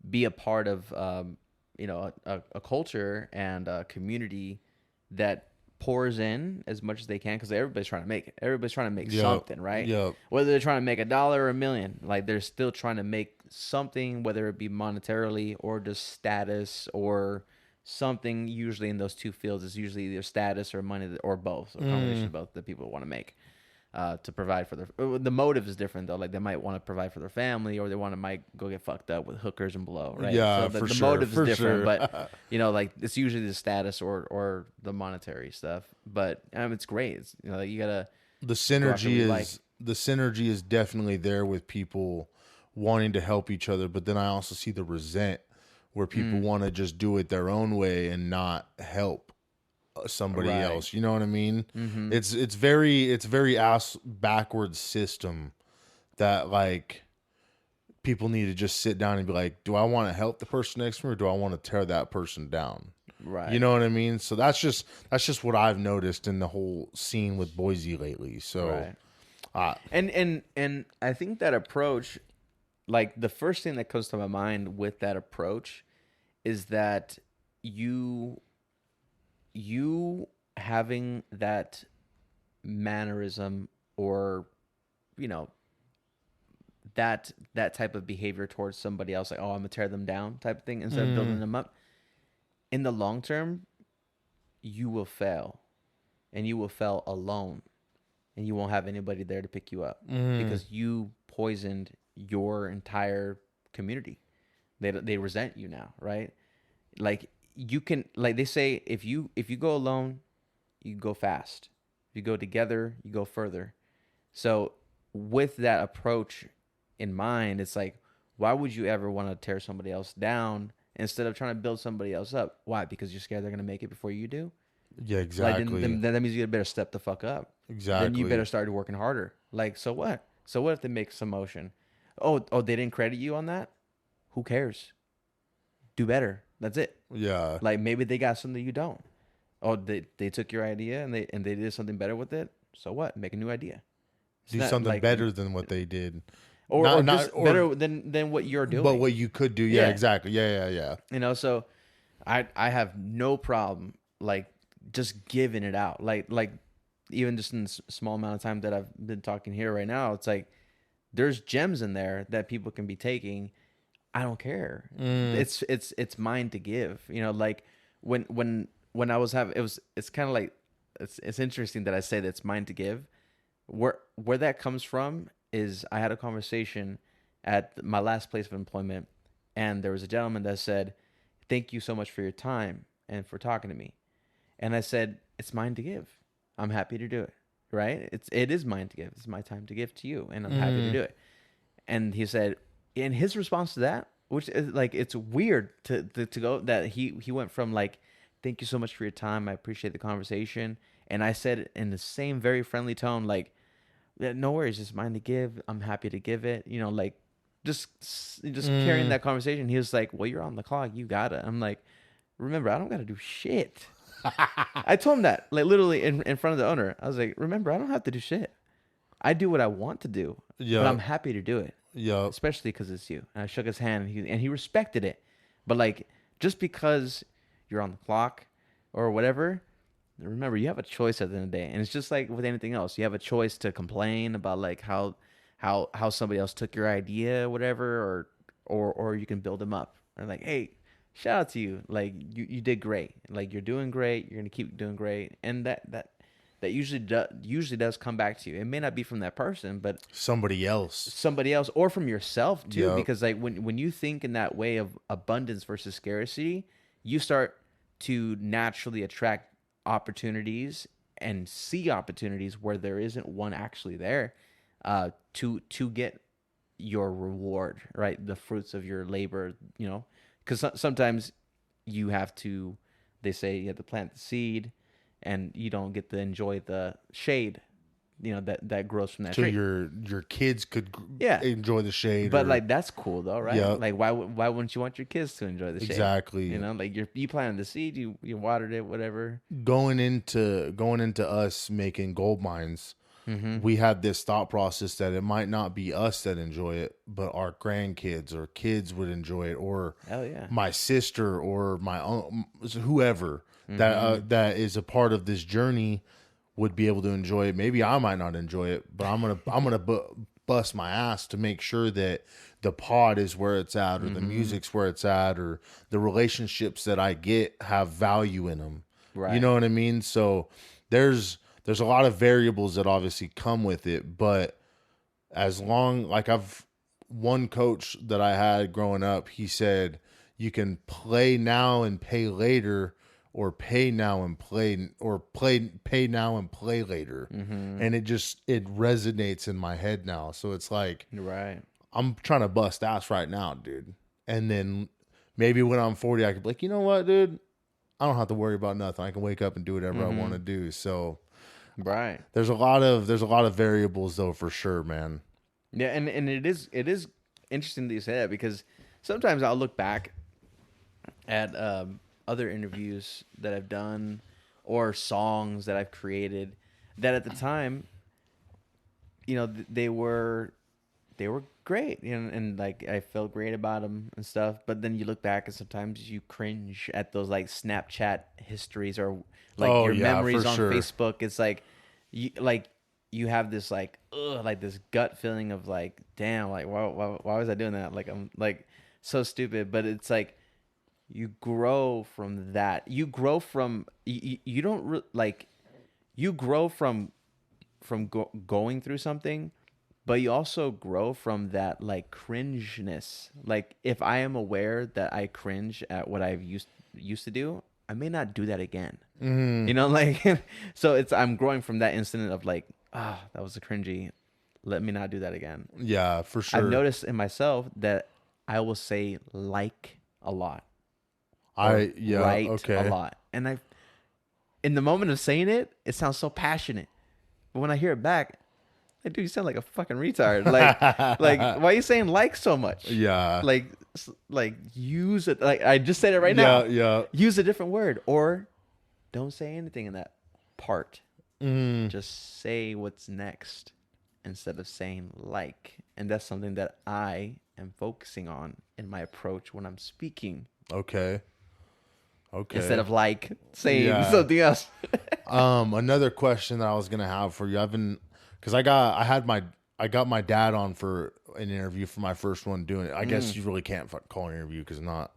be a part of a culture and a community that pours in as much as they can, because everybody's trying to make it. Everybody's trying to make something, right? Yep. Whether they're trying to make $1 or $1 million, like they're still trying to make something, whether it be monetarily or just status or something. Usually in those two fields, is usually either status or money or both, a combination of both that people want to make to provide for their. The motive is different though. Like they might want to provide for their family, or they might go get fucked up with hookers and blow, right? Yeah, so for the sure, motive is for different, sure. but like it's usually the status or the monetary stuff. But it's great. It's, like you gotta The synergy is like. the synergy is definitely there with people wanting to help each other, but then I also see the resent where people want to just do it their own way and not help somebody else. You know what I mean? It's very ass backwards system that like people need to just sit down and be like, do I want to help the person next to me, or do I want to tear that person down? Right. You know what I mean? So that's just what I've noticed in the whole scene with Boise lately. So and I think that approach, like the first thing that comes to my mind with that approach is that you having that mannerism or that type of behavior towards somebody else, like, oh, I'm gonna tear them down type of thing, instead of building them up, in the long term you will fail, and you will fail alone, and you won't have anybody there to pick you up because you poisoned your entire community. They resent you now, right? Like you can, like they say, if you go alone, you go fast. If you go together, you go further. So with that approach in mind, it's like, why would you ever want to tear somebody else down instead of trying to build somebody else up? Why? Because you're scared they're gonna make it before you do. Yeah, Like exactly. then that means you better step the fuck up. Then you Exactly. better start working harder. Like, so what? So what if they make some motion? Oh, they didn't credit you on that? Who cares? Do better. That's it. Yeah. Like maybe they got something you don't. Oh, they took your idea and they did something better with it. So what? Make a new idea. It's Do not something like, better than what they did. or just better than what you're doing. But what you could do. Yeah, Yeah. exactly. Yeah. You know, so I have no problem like just giving it out. Like even just in the small amount of time that I've been talking here right now, it's like there's gems in there that people can be taking. I don't care. It's mine to give. You know, like when I was having it's kind of like it's interesting that I say that it's mine to give. Where that comes from is I had a conversation at my last place of employment, and there was a gentleman that said, "Thank you so much for your time and for talking to me." And I said, "It's mine to give. I'm happy to do it." Right? It is mine to give. It's my time to give to you, and I'm happy to do it. And he said, and his response to that, which is like, it's weird to go that he went from like, "Thank you so much for your time. I appreciate the conversation." And I said in the same very friendly tone, like, "Yeah, no worries, it's mine to give. I'm happy to give it." You know, like just carrying that conversation. He was like, "Well, you're on the clock. You gotta." I'm like, "Remember, I don't gotta do shit." I told him that, like literally in front of the owner. I was like, "Remember, I don't have to do shit. I do what I want to do, but I'm happy to do it." Yeah. Especially because it's you. And I shook his hand, and he respected it. But like, just because you're on the clock or whatever, remember you have a choice at the end of the day. And it's just like with anything else, you have a choice to complain about like how somebody else took your idea, whatever, or you can build them up. And like, hey, shout out to you. Like you did great. Like you're doing great. You're gonna keep doing great. And that usually does come back to you. It may not be from that person, but Somebody else. or from yourself too. Yep. Because like when you think in that way of abundance versus scarcity, you start to naturally attract opportunities and see opportunities where there isn't one actually there, to get your reward, right? The fruits of your labor, you know, because sometimes you have to, they say you have to plant the seed and you don't get to enjoy the shade, you know, that grows from that So tree. your kids could Yeah. enjoy the shade. But like that's cool though, right? Yeah. Like why wouldn't you want your kids to enjoy the shade? Exactly. You know, like you planted the seed, you watered it, whatever. Going into us making gold mines, we had this thought process that it might not be us that enjoy it, but our grandkids or kids would enjoy it, or Hell yeah. my sister or my whoever that is a part of this journey would be able to enjoy it. Maybe I might not enjoy it, but I'm gonna bust my ass to make sure that the pod is where it's at, or the music's where it's at, or the relationships that I get have value in them. Right. You know what I mean? So there's a lot of variables that obviously come with it, but as long, like one coach that I had growing up, he said you can play now and pay later, or pay now and play, or pay now and play later. And it resonates in my head now. So it's like, Right. I'm trying to bust ass right now, dude. And then maybe when I'm 40, I could be like, you know what, dude? I don't have to worry about nothing. I can wake up and do whatever I want to do. So Right. there's a lot of variables though, for sure, man. Yeah, and it is interesting that you say that, because sometimes I'll look back at other interviews that I've done or songs that I've created that at the time, you know, they were great, you know, and like I felt great about them and stuff. But then you look back and sometimes you cringe at those like Snapchat histories, or like your memories on sure. Facebook. It's like you have this like this gut feeling of like, damn, like why was I doing that? Like I'm like so stupid. But it's like you grow from that. You grow from you don't like you grow from going through something, but you also grow from that like cringeness. Like if I am aware that I cringe at what I've used used to do, I may not do that again. Mm-hmm. You know, like, so I'm growing from that incident of like, that was a cringy. Let me not do that again. Yeah, for I've sure. noticed in myself that I will say like a lot. Right a Okay. lot. And in the moment of saying it, it sounds so passionate. But when I hear it back, like, dude, you sound like a fucking retard. Like, why are you saying like so much? Yeah. Like use it. Like, I just said it right now. Yeah. Use a different word, or don't say anything in that part. Mm. Just say what's next instead of saying like. And that's something that I am focusing on in my approach when I'm speaking. Okay. Instead of like saying Yeah. something else. Another question that I was gonna have for you, because I got my dad on for an interview for my first one doing it. I guess you really can't call an interview because I'm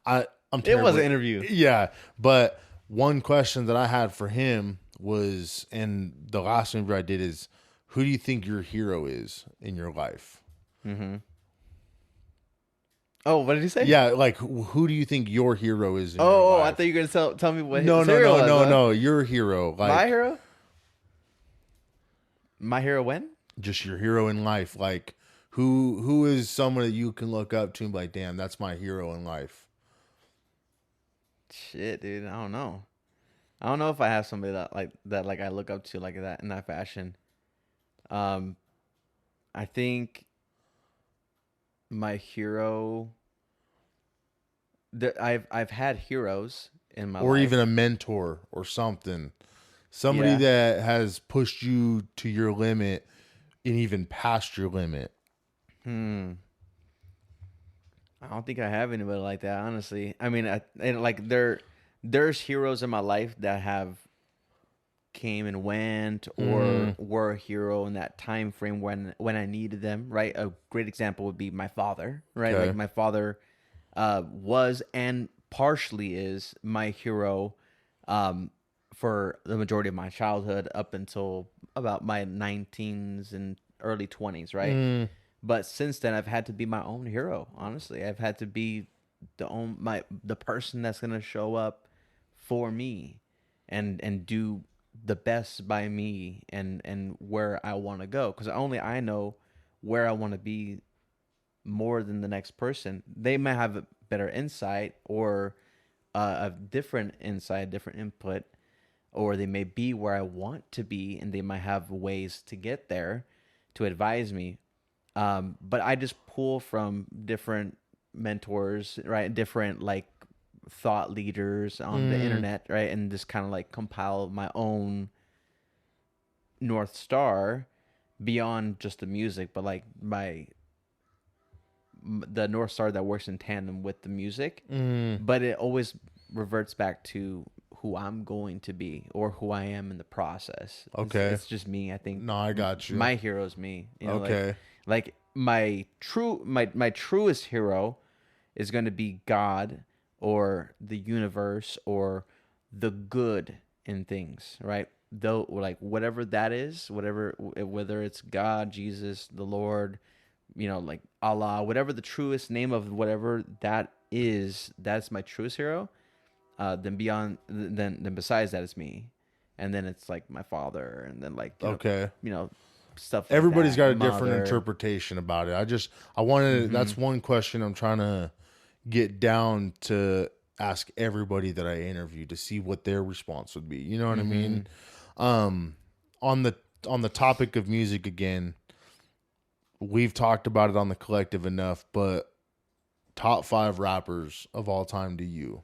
It terribly, was an interview. Yeah, but one question that I had for him was, and the last interview I did is, who do you think your hero is in your life? Mm-hmm. Oh, what did he say? Yeah, like who do you think your hero is in your life? I thought you were gonna tell me what No, his hero was. no, your hero. Like, My hero? My hero when? just your hero in life. Like, who is someone that you can look up to and be like, damn, that's my hero in life. Shit, dude, I don't know. I don't know if I have somebody that I look up to like that in that fashion. I think my hero. I've had heroes in my life. Or even a mentor or something. Somebody that has pushed you to your limit and even past your limit. I don't think I have anybody like that, honestly. I mean, there's heroes in my life that have came and went or were a hero in that time frame when I needed them, right? A great example would be my father, right? Okay. Like my father was and partially is my hero for the majority of my childhood up until about my 19s and early 20s, right? But since then, I've had to be my own hero. Honestly, I've had to be the person that's gonna show up for me, and do the best by me and where I want to go. Because only I know where I want to be more than the next person. They might have a better insight or a different insight, different input, or they may be where I want to be, and they might have ways to get there to advise me. But I just pull from different mentors, right? Different like thought leaders on the internet, right? And just kind of like compile my own North Star beyond just the music, but like the North Star that works in tandem with the music. But it always reverts back to who I'm going to be or who I am in the process. Okay. It's just me. I think. No, I got you. My hero is me. You know, Okay. Like my truest hero is going to be God or the universe or the good in things, right? Though, like whatever that is, whether it's God, Jesus, the Lord, like Allah, whatever the truest name of whatever that is, that's my truest hero. Then besides that, it's me, and then it's like my father, and then like Okay. Stuff. Like Everybody's that, got a different mother. interpretation about it. I wanted that's one question I'm trying to get down to ask everybody that I interview to see what their response would be. You know what I mean? On the topic of music again, we've talked about it on the collective enough, but top 5 rappers of all time to you.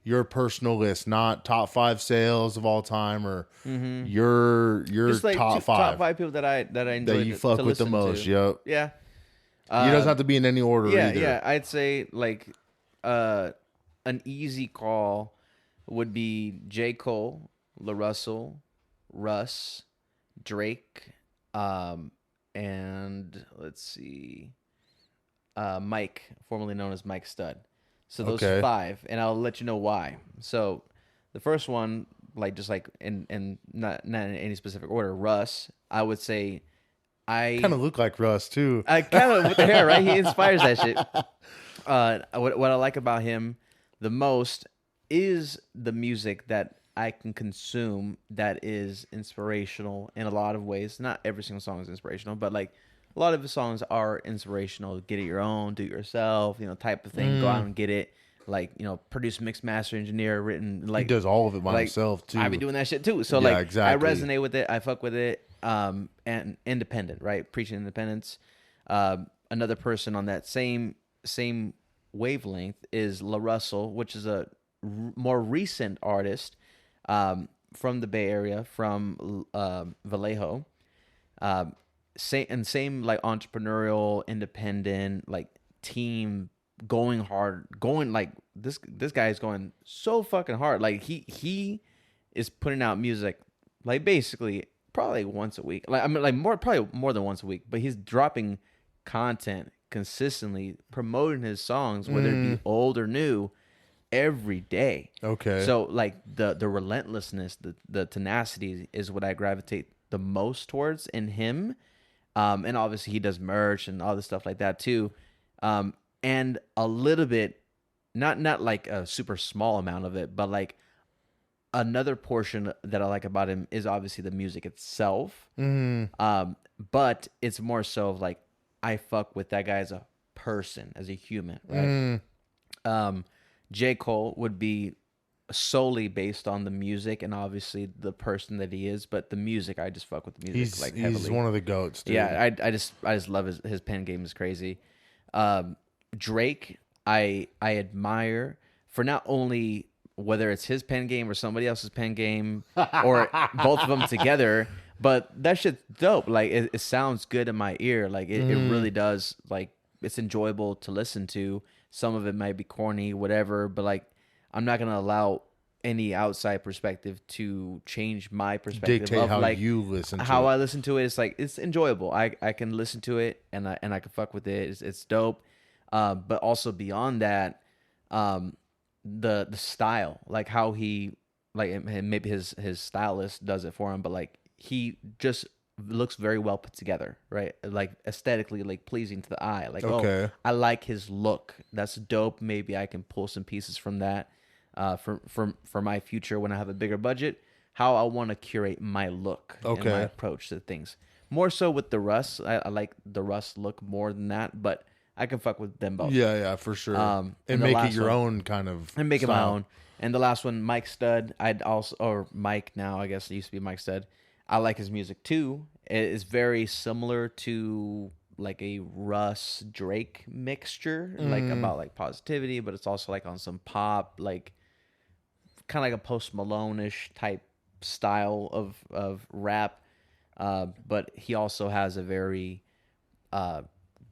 Your personal list, not top 5 sales of all time, or your Just like top 5. Top 5 people that I enjoy that you fuck to with the listen most. to. Yep. Yeah. You doesn't have to be in any order either. Yeah. I'd say like an easy call would be J. Cole, La Russell, Russ, Drake, and let's see, Mike, formerly known as Mike Stud. So those 5, and I'll let you know why. So the first one, like just like in not in any specific order, Russ, I would say I kind of look like Russ too. I kind of with the hair, right? He inspires that shit. What I like about him the most is the music that I can consume that is inspirational in a lot of ways. Not every single song is inspirational, but like a lot of the songs are inspirational. Get it your own, do it yourself, type of thing. Go out and get it. Like, produce, mix, master, engineer, written. Like, he does all of it by like, himself too. I be doing that shit too. So Yeah, like, exactly. I resonate with it. I fuck with it. And independent, right? Preaching independence. Another person on that same wavelength is La Russell, which is a more recent artist from the Bay Area, from Vallejo. Same like entrepreneurial, independent, like team, going hard, going like this guy is going so fucking hard. Like he is putting out music like basically probably once a week. Like I mean like probably more than once a week, but he's dropping content consistently, promoting his songs, whether it be old or new, every day. Okay. So like the relentlessness, the tenacity is what I gravitate the most towards in him. And obviously he does merch and all this stuff like that too. And a little bit, not like a super small amount of it, but like another portion that I like about him is obviously the music itself. But it's more so of like, I fuck with that guy as a person, as a human, right? J. Cole would be solely based on the music and obviously the person that he is, but the music, I just fuck with the music heavily. He's one of the goats, dude. Yeah, I just love his pen game is crazy. Drake, I admire for not only whether it's his pen game or somebody else's pen game or both of them together, but that shit's dope. Like it sounds good in my ear. Like it really does. Like it's enjoyable to listen to. Some of it might be corny, whatever, but like I'm not gonna allow any outside perspective to change my perspective. Dictate of how like you listen to how it. I listen to it. It's like it's enjoyable. I can listen to it and I can fuck with it. It's dope. But also beyond that, the style, like how he like maybe his stylist does it for him, but like he just looks very well put together, right? Like aesthetically, like pleasing to the eye. Like, Okay. oh, I like his look. That's dope. Maybe I can pull some pieces from that, for my future when I have a bigger budget. How I want to curate my look and my approach to things. More so with the Russ. I like the Russ look more than that, but I can fuck with them both. Yeah, for sure. And make it your own kind of and make style. it my own. And the last one, Mike Stud, or Mike now, I guess it used to be Mike Stud. I like his music too. It is very similar to like a Russ Drake mixture, like about like positivity, but it's also like on some pop, like kind of like a Post Malone-ish type style of rap. But he also has a very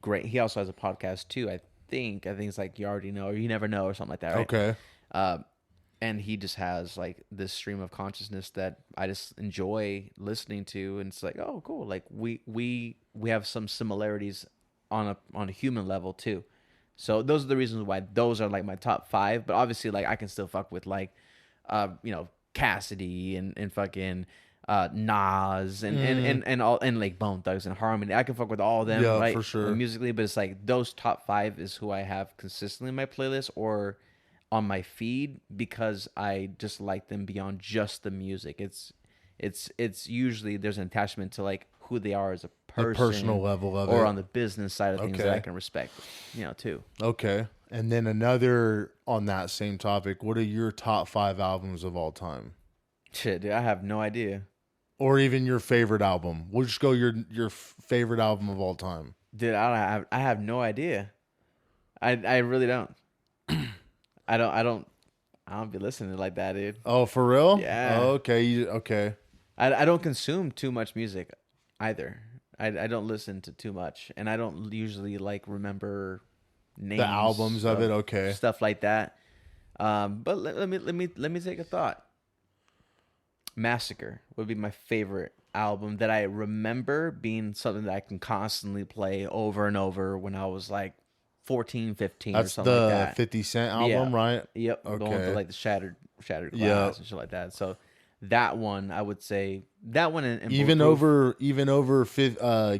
great. He also has a podcast too. I think it's like You Already Know or You Never Know or something like that. Right? Okay. And he just has like this stream of consciousness that I just enjoy listening to, and it's like, oh, cool. Like we have some similarities on a human level too. So those are the reasons why those are like my top 5. But obviously, like I can still fuck with like, Cassidy and fucking Nas and all and like Bone Thugs and Harmony. I can fuck with all of them, right? For sure. Musically, but it's like those top 5 is who I have consistently in my playlist or on my feed because I just like them beyond just the music. It's usually there's an attachment to like who they are as a person, the personal level of or it. on the business side of things that I can respect, too. Okay. And then another on that same topic, what are your top 5 albums of all time? Shit, dude, I have no idea. Or even your favorite album. We'll just go your favorite album of all time. Dude, I have no idea. I really don't. I don't be listening like that, dude. Oh, for real? Yeah. Oh, okay. Okay. I don't consume too much music either. I don't listen to too much, and I don't usually like remember names, the albums of it. Okay. Stuff like that. But let me take a thought. Massacre would be my favorite album that I remember being something that I can constantly play over and over when I was like 14, 15 or something like that. That's the 50 Cent album, right? Yep. Okay. Going for like the shattered glass and shit like that. So that one, I would say that one and Even Bulletproof.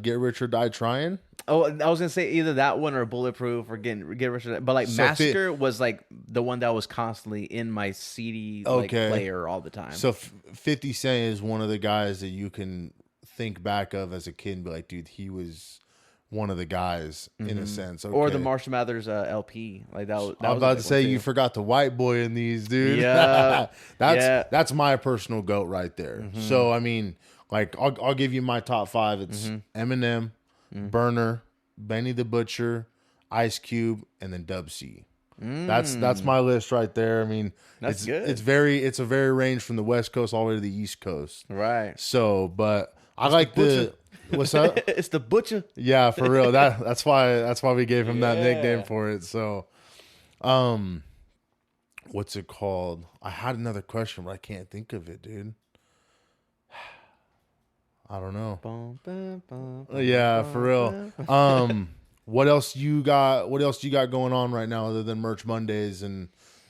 Get Rich or Die Trying. Oh, I was gonna say either that one or Bulletproof or Get Rich or Die. But like So Massacre was like the one that was constantly in my CD like okay. player all the time. So 50 Cent is one of the guys that you can think back of as a kid and be like, dude, he was one of the guys in a sense. Okay. Or the Marshall Mathers LP, like that was. I was about to say you forgot the white boy in these, dude. Yeah, that's my personal goat right there. So I mean, like I'll give you my top 5. It's Eminem, Burner, Benny the Butcher, Ice Cube, and then Dub C. That's my list right there. I mean, That's good. It's a very range from the West Coast all the way to the East Coast. Right. So, but I like the what's up? It's the Butcher. Yeah, for real. That's why we gave him that nickname for it. So, what's it called? I had another question, but I can't think of it, dude. I don't know. Yeah, for real. What else you got? What else you got going on right now other than Merch Mondays and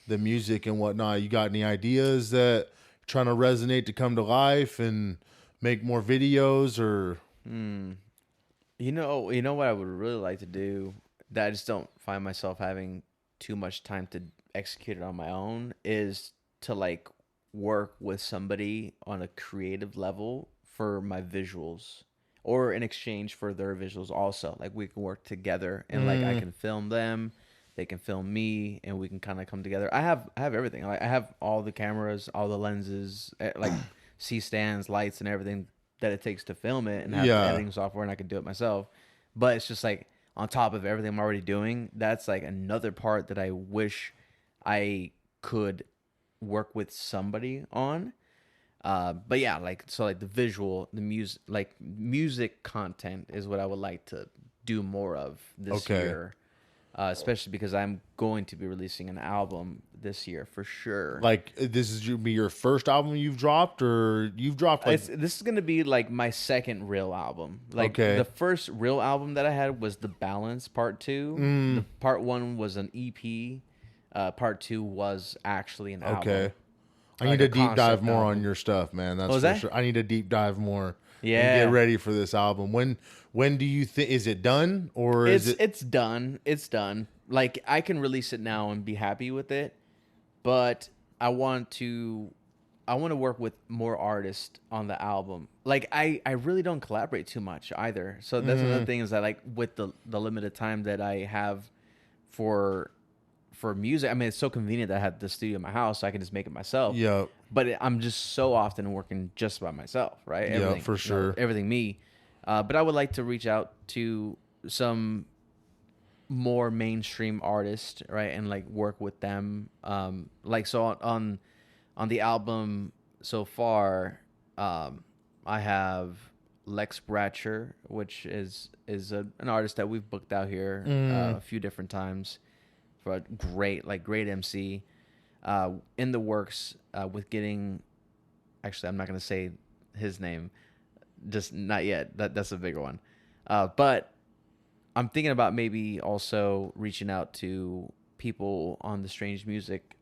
the music and whatnot? You got any ideas that you're trying to resonate to come to life and make more videos or? You know what I would really like to do that I just don't find myself having too much time to execute it on my own is to like work with somebody on a creative level for my visuals or in exchange for their visuals also. Like we can work together and like I can film them, they can film me, and we can kind of come together. I have everything. Like I have all the cameras, all the lenses, like C-stands, lights, and everything that it takes to film it, and have the editing software, and I can do it myself. But it's just like on top of everything I'm already doing, that's like another part that I wish I could work with somebody on. But yeah, like so, like the visual, the music, like music content is what I would like to do more of this year. Especially because I'm going to be releasing an album this year for sure. Like this is be your first album you've dropped, or you've dropped like this is going to be like my second real album. Like the first real album that I had was The Balance Part 2. The Part 1 was an EP. Part 2 was actually an album. Okay. I need to deep dive more on your stuff, man. That's for sure. I need to deep dive more. Yeah. And get ready for this album. When do you think, is it done or is it? It's done. It's done. Like I can release it now and be happy with it, but I want to work with more artists on the album. Like I really don't collaborate too much either. So that's another thing is that like with the limited time that I have for music, I mean, it's so convenient that I have the studio in my house, so I can just make it myself. Yeah. But I'm just so often working just by myself, right? Yeah, for sure. Everything me. But I would like to reach out to some more mainstream artists, right, and like work with them. Like so on the album so far, I have Lex Bratcher, which is an artist that we've booked out here a few different times. For a great MC, in the works with getting. Actually, I'm not going to say his name, just not yet. That's a bigger one, but I'm thinking about maybe also reaching out to people on the Strange Music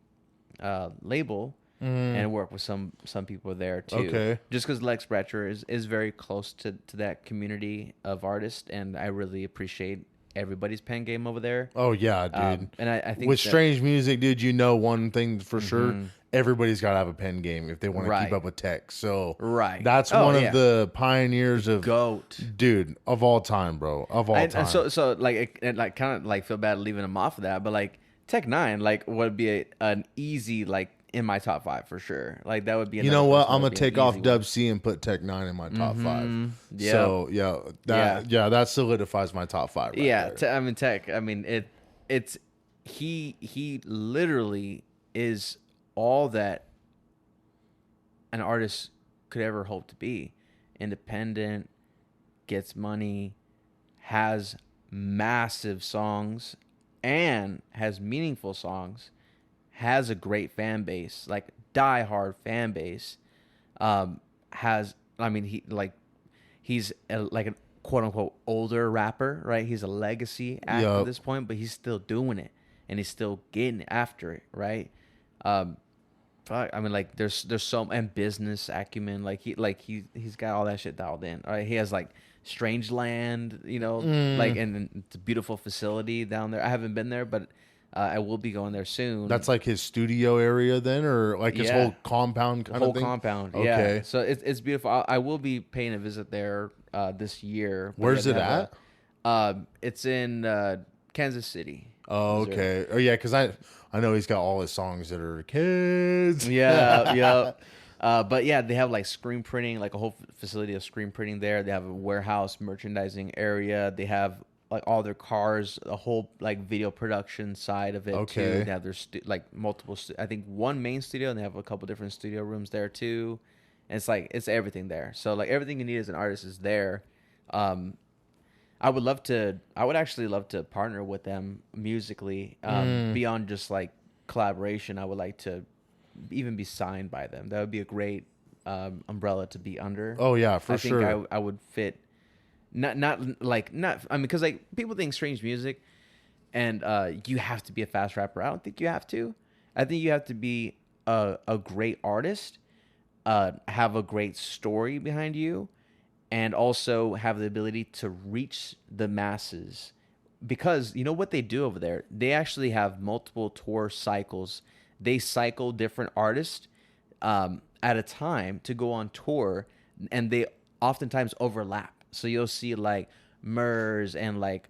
label and work with some people there too. Okay. Just because Lex Bratcher is very close to that community of artists, and I really appreciate everybody's pen game over there. Oh yeah, dude. And I think with Strange Music, dude, you know one thing for sure. Everybody's got to have a pen game if they want to keep up with tech. So that's one of the pioneers of GOAT, dude, of all time, bro, of all time. And so like kind of like feel bad leaving him off of that, but like Tech 9 like would be an easy like in my top 5 for sure. Like that would be. You know what? I'm gonna take off Dub C and put Tech 9 in my top 5. Yeah. So that solidifies my top 5. Right there. I mean Tech. I mean it's he literally is all that an artist could ever hope to be. Independent, gets money, has massive songs, and has meaningful songs. Has a great fan base, like die-hard fan base. He's like a quote-unquote older rapper, right? He's a legacy act at this point, but he's still doing it, and he's still getting after it, right? fuck, I mean, like there's so and business acumen. He's got all that shit dialed in. All right, he has like Strange Land, like, and it's a beautiful facility down there. I haven't been there, but I will be going there soon. That's like his studio area then, or like his Yeah, whole compound the kind whole of thing? compound. Yeah, Okay. so it's beautiful. I will be paying a visit there this year. But yeah, Where's they it have at? it's in Kansas City, Oh, Missouri. okay. Oh, yeah, because I know he's got all his songs that are kids. Yeah, yeah. But yeah, they have like screen printing, like a whole facility of screen printing there. They have a warehouse merchandising area. They have like all their cars, a whole like video production side of it too. Okay. They have their like multiple. I think one main studio, and they have a couple different studio rooms there too. And it's like it's everything there. So like everything you need as an artist is there. Um, I would love to. I would actually love to partner with them musically, beyond just like collaboration. I would like to even be signed by them. That would be a great umbrella to be under. Oh, yeah, for I think sure. I would fit. Not. I mean, because like people think strange music, and you have to be a fast rapper. I don't think you have to. I think you have to be a great artist, have a great story behind you, and also have the ability to reach the masses. Because you know what they do over there? They actually have multiple tour cycles. They cycle different artists at a time to go on tour, and they oftentimes overlap. So you'll see like Murs and like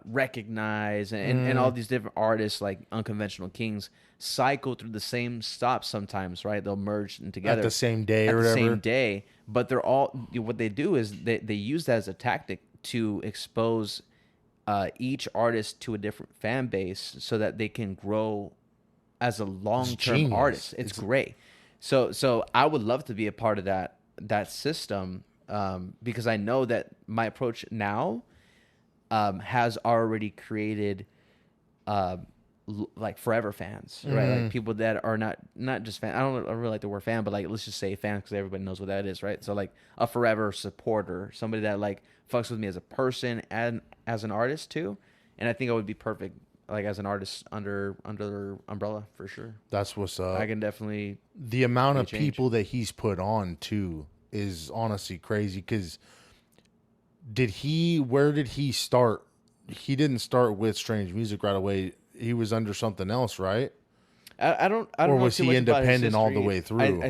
Recognize and all these different artists like Unconventional Kings cycle through the same stops sometimes, right? They'll merge them together At the same day at or the whatever. same day, but they're all what they do is they use that as a tactic to expose each artist to a different fan base so that they can grow as a It's long-term genius. artist. It's great. So I would love to be a part of that system, because I know that my approach now has already created uh, like forever fans, right? Like people that are not just fan. I don't really like the word fan, but like let's just say fans because everybody knows what that is, right? So like a forever supporter, somebody that like fucks with me as a person and as an artist too. And I think I would be perfect like as an artist under their umbrella for sure. That's what's I up. can definitely The amount be a of change. people that he's put on too is honestly crazy. Because where did he start? He didn't start with Strange Music right away. He was under something else, right? I Or don't know was too he much about his independent all the history. way through?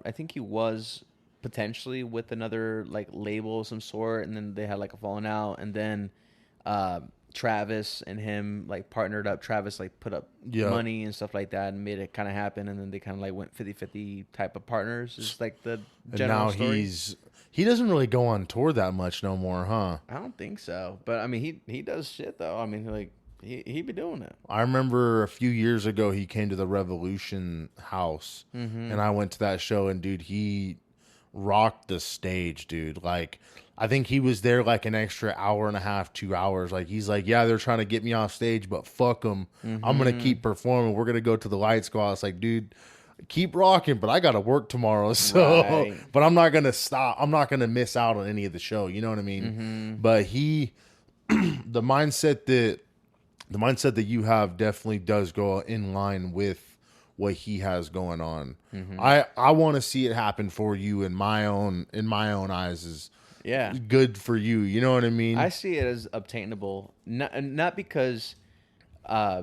I think he was potentially with another like label of some sort, and then they had like a falling out, and then uh, Travis and him like partnered up. Travis like put up Yeah. money and stuff like that and made it kind of happen, and then they kind of like went 50-50 type of partners. It's like the And general now story. he doesn't really go on tour that much no more, huh? I don't think so, but I mean he does shit though. I mean like he be doing it. I remember a few years ago he came to the Revolution House, and I went to that show, and dude, he rocked the stage, dude. Like, I think he was there like an extra hour and a half, 2 hours. Like, he's like, yeah, they're trying to get me off stage, but fuck them. I'm gonna keep performing. We're gonna go to the light squad. It's like, dude, keep rocking, but I gotta work tomorrow. So, Right. but I'm not gonna stop. I'm not gonna miss out on any of the show. You know what I mean? But the mindset that the mindset that you have definitely does go in line with what he has going on. I want to see it happen for you in my own eyes is Yeah. good for you. You know what I I mean? see it as obtainable, not because uh,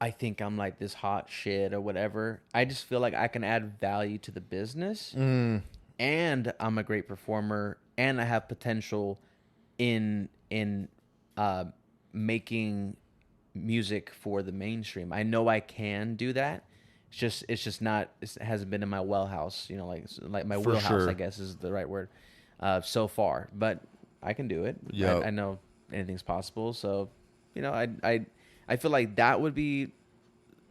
I think I'm like this hot shit or whatever. I just feel like I can add value to the business, and I'm a great performer, and I have potential in uh, making music for the mainstream. I know I can do that. It's just not. It hasn't been in my wellhouse. You know, like my For wheelhouse. I sure. guess is the right word. So far, but I can do it. Yep. I know anything's possible. So, I feel like that would be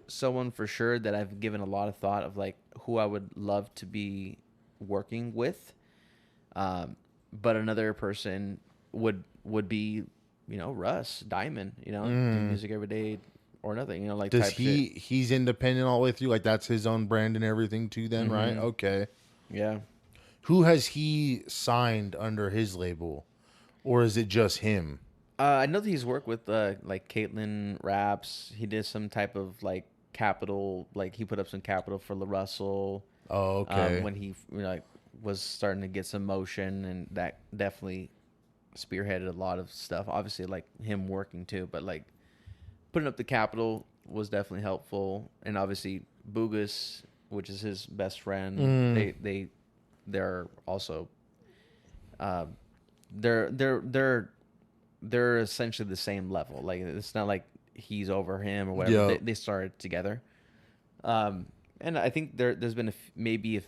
someone for sure that I've given a lot of thought of like who I would love to be working with. But another person would be, Russ Diamond, do music every day or nothing, like Does type shit. he's independent all the way through? Like, that's his own brand and everything too then, right? Okay. Yeah. Who has he signed under his label? Or is it just him? I know that he's worked with like Caitlyn Raps. He did some type of like capital, like he put up some capital for La Russell. Oh, okay. When he like was starting to get some motion, and that definitely spearheaded a lot of stuff. Obviously, like him working too, but like putting up the capital was definitely helpful. And obviously, Bugus, which is his best friend, they're also uh, they're essentially the same level. Like it's not like he's over him or whatever. Yep. They started together. And I think there's been maybe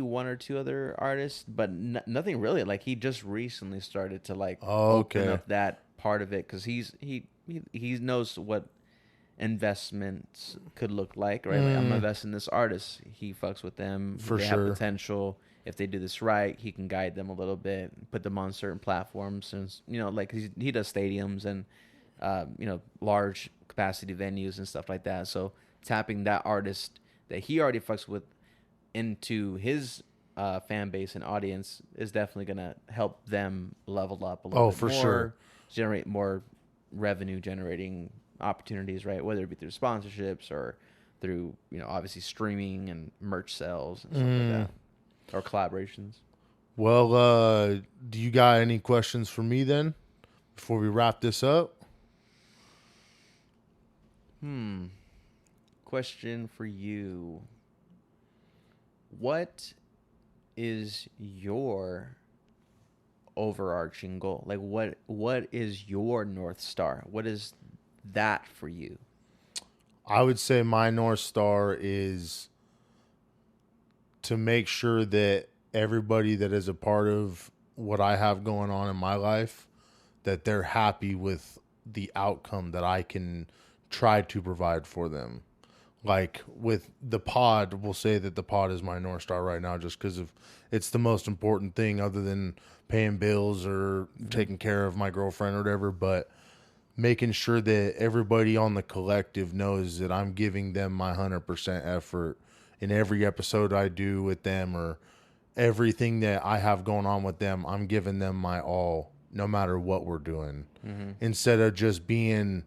one or two other artists, but nothing really. Like he just recently started to like open up that part of it because he knows what investments could look like, right? Like I'm investing in this artist. He fucks with them. They have potential. If they do this right, he can guide them a little bit, put them on certain platforms, and like he does stadiums and large capacity venues and stuff like that. So tapping that artist that he already fucks with into his fan base and audience is definitely gonna help them level up a little bit more, sure. Generate more revenue generating opportunities, right? Whether it be through sponsorships or through obviously streaming and merch sales and stuff like that, or collaborations. Well, do you got any questions for me then before we wrap this up? Question for you. What is your overarching goal? Like what is your North Star? What is that for you? I would say my North Star is to make sure that everybody that is a part of what I have going on in my life, that they're happy with the outcome that I can try to provide for them. Like with the pod, we'll say that the pod is my North Star right now just because of it's the most important thing other than paying bills or taking care of my girlfriend or whatever. But making sure that everybody on the collective knows that I'm giving them my 100% effort in every episode I do with them or everything that I have going on with them. I'm giving them my all, no matter what we're doing, instead of just being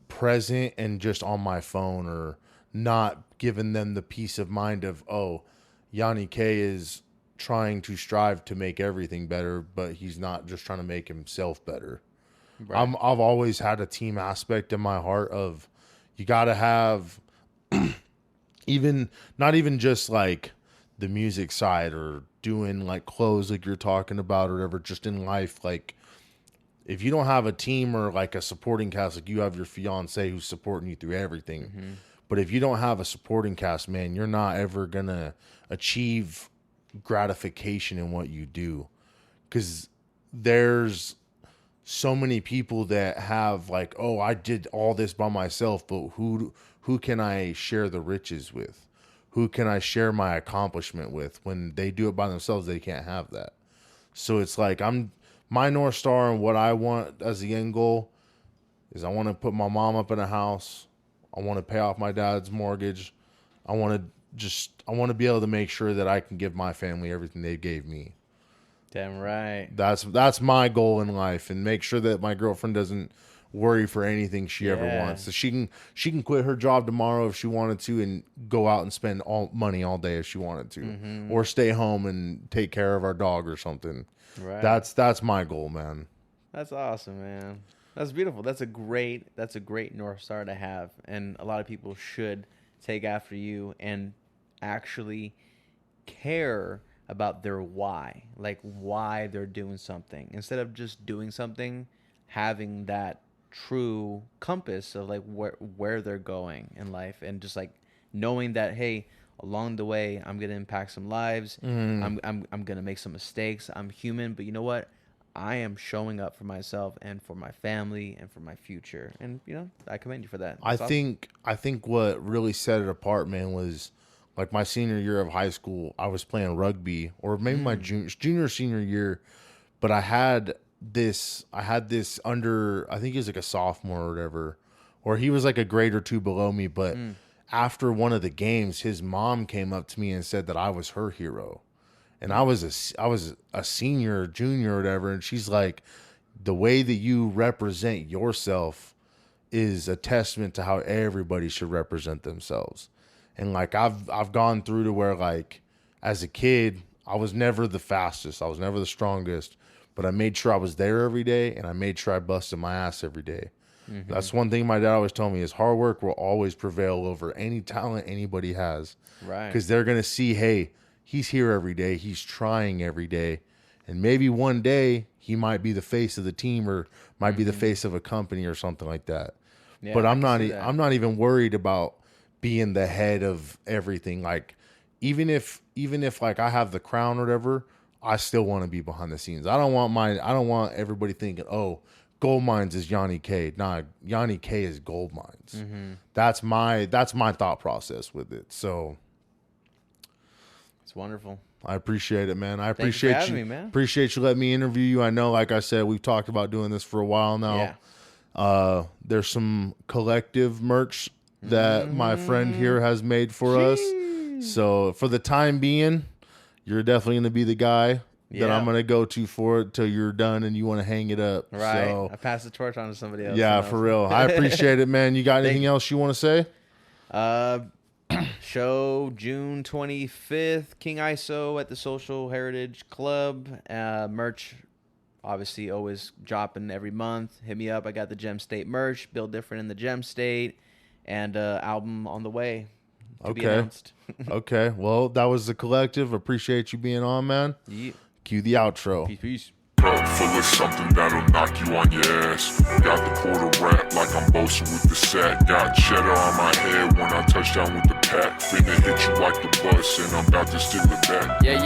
present and just on my phone or not giving them the peace of mind of, oh, Yanni K is trying to strive to make everything better, but he's not just trying to make himself better. Right. I've always had a team aspect in my heart of you got to have not even just like the music side or doing like clothes like you're talking about or whatever, just in life. Like if you don't have a team or like a supporting cast, like you have your fiance who's supporting you through everything. But if you don't have a supporting cast, man, you're not ever going to achieve gratification in what you do. Because there's so many people that have like, oh, I did all this by myself, but who can I share the riches with? Who can I share my accomplishment with? When they do it by themselves, they can't have that. So it's like my North Star and what I want as the end goal is I want to put my mom up in a house. I want to pay off my dad's mortgage. I want to be able to make sure that I can give my family everything they gave me. Damn right. That's my goal in life, and make sure that my girlfriend doesn't worry for anything she ever wants. So she can quit her job tomorrow if she wanted to and go out and spend all money all day if she wanted to, or stay home and take care of our dog or something. Right. That's my goal, man. That's awesome, man. That's beautiful. That's a great North Star to have, and a lot of people should take after you and actually care about their why, like why they're doing something, instead of just doing something, having that true compass of like where they're going in life, and just like knowing that, hey, along the way I'm gonna impact some lives. I'm gonna make some mistakes. I'm human, but you know what? I am showing up for myself and for my family and for my future, and I commend you for that. That's awesome. I think what really set it apart, man, was like my senior year of high school. I was playing rugby, or maybe my junior senior year, but I had this under, I think he was like a sophomore or whatever, or he was like a grade or two below me, but after one of the games, his mom came up to me and said that I was her hero. And I was a senior, junior, or whatever, and she's like, the way that you represent yourself is a testament to how everybody should represent themselves. And like I've gone through to where like as a kid, I was never the fastest, I was never the strongest, but I made sure I was there every day, and I made sure I busted my ass every day. That's one thing my dad always told me is hard work will always prevail over any talent anybody has. Right. Because they're going to see, hey, he's here every day. He's trying every day. And maybe one day he might be the face of the team or might be the face of a company or something like that. Yeah, But I I'm can not see that. I'm not even worried about being the head of everything. Like even if like I have the crown or whatever, I still want to be behind the scenes. I don't want everybody thinking, "Oh, Gold Mines is Yanni K." Nah, Yanni K is Gold Mines. That's my thought process with it. So It's wonderful. I appreciate it, man. I Thank you for appreciate having you. me, man. Appreciate you letting me interview you. I know, like I said, we've talked about doing this for a while now. Yeah. There's some collective merch that my friend here has made for us. So for the time being, you're definitely going to be the guy that I'm going to go to for it till you're done and you want to hang it up. Right. So, I passed the torch on to somebody else. yeah, for real. I appreciate it, man. You got anything else you want to say? Show June 25th, King ISO at the Social Heritage Club. Merch, obviously, always dropping every month. Hit me up. I got the Gem State merch, Build Different in the Gem State, and album on the way to be announced. Okay. Well, that was the collective. Appreciate you being on, man. Yeah. Cue the outro. Peace. Cup full of something that'll knock you on your ass. Got the quarter wrap like I'm boasting with the sack. Got cheddar on my head when I touch down with the pack. Finna hit you like the bus, and I'm about to steal it back. Yeah.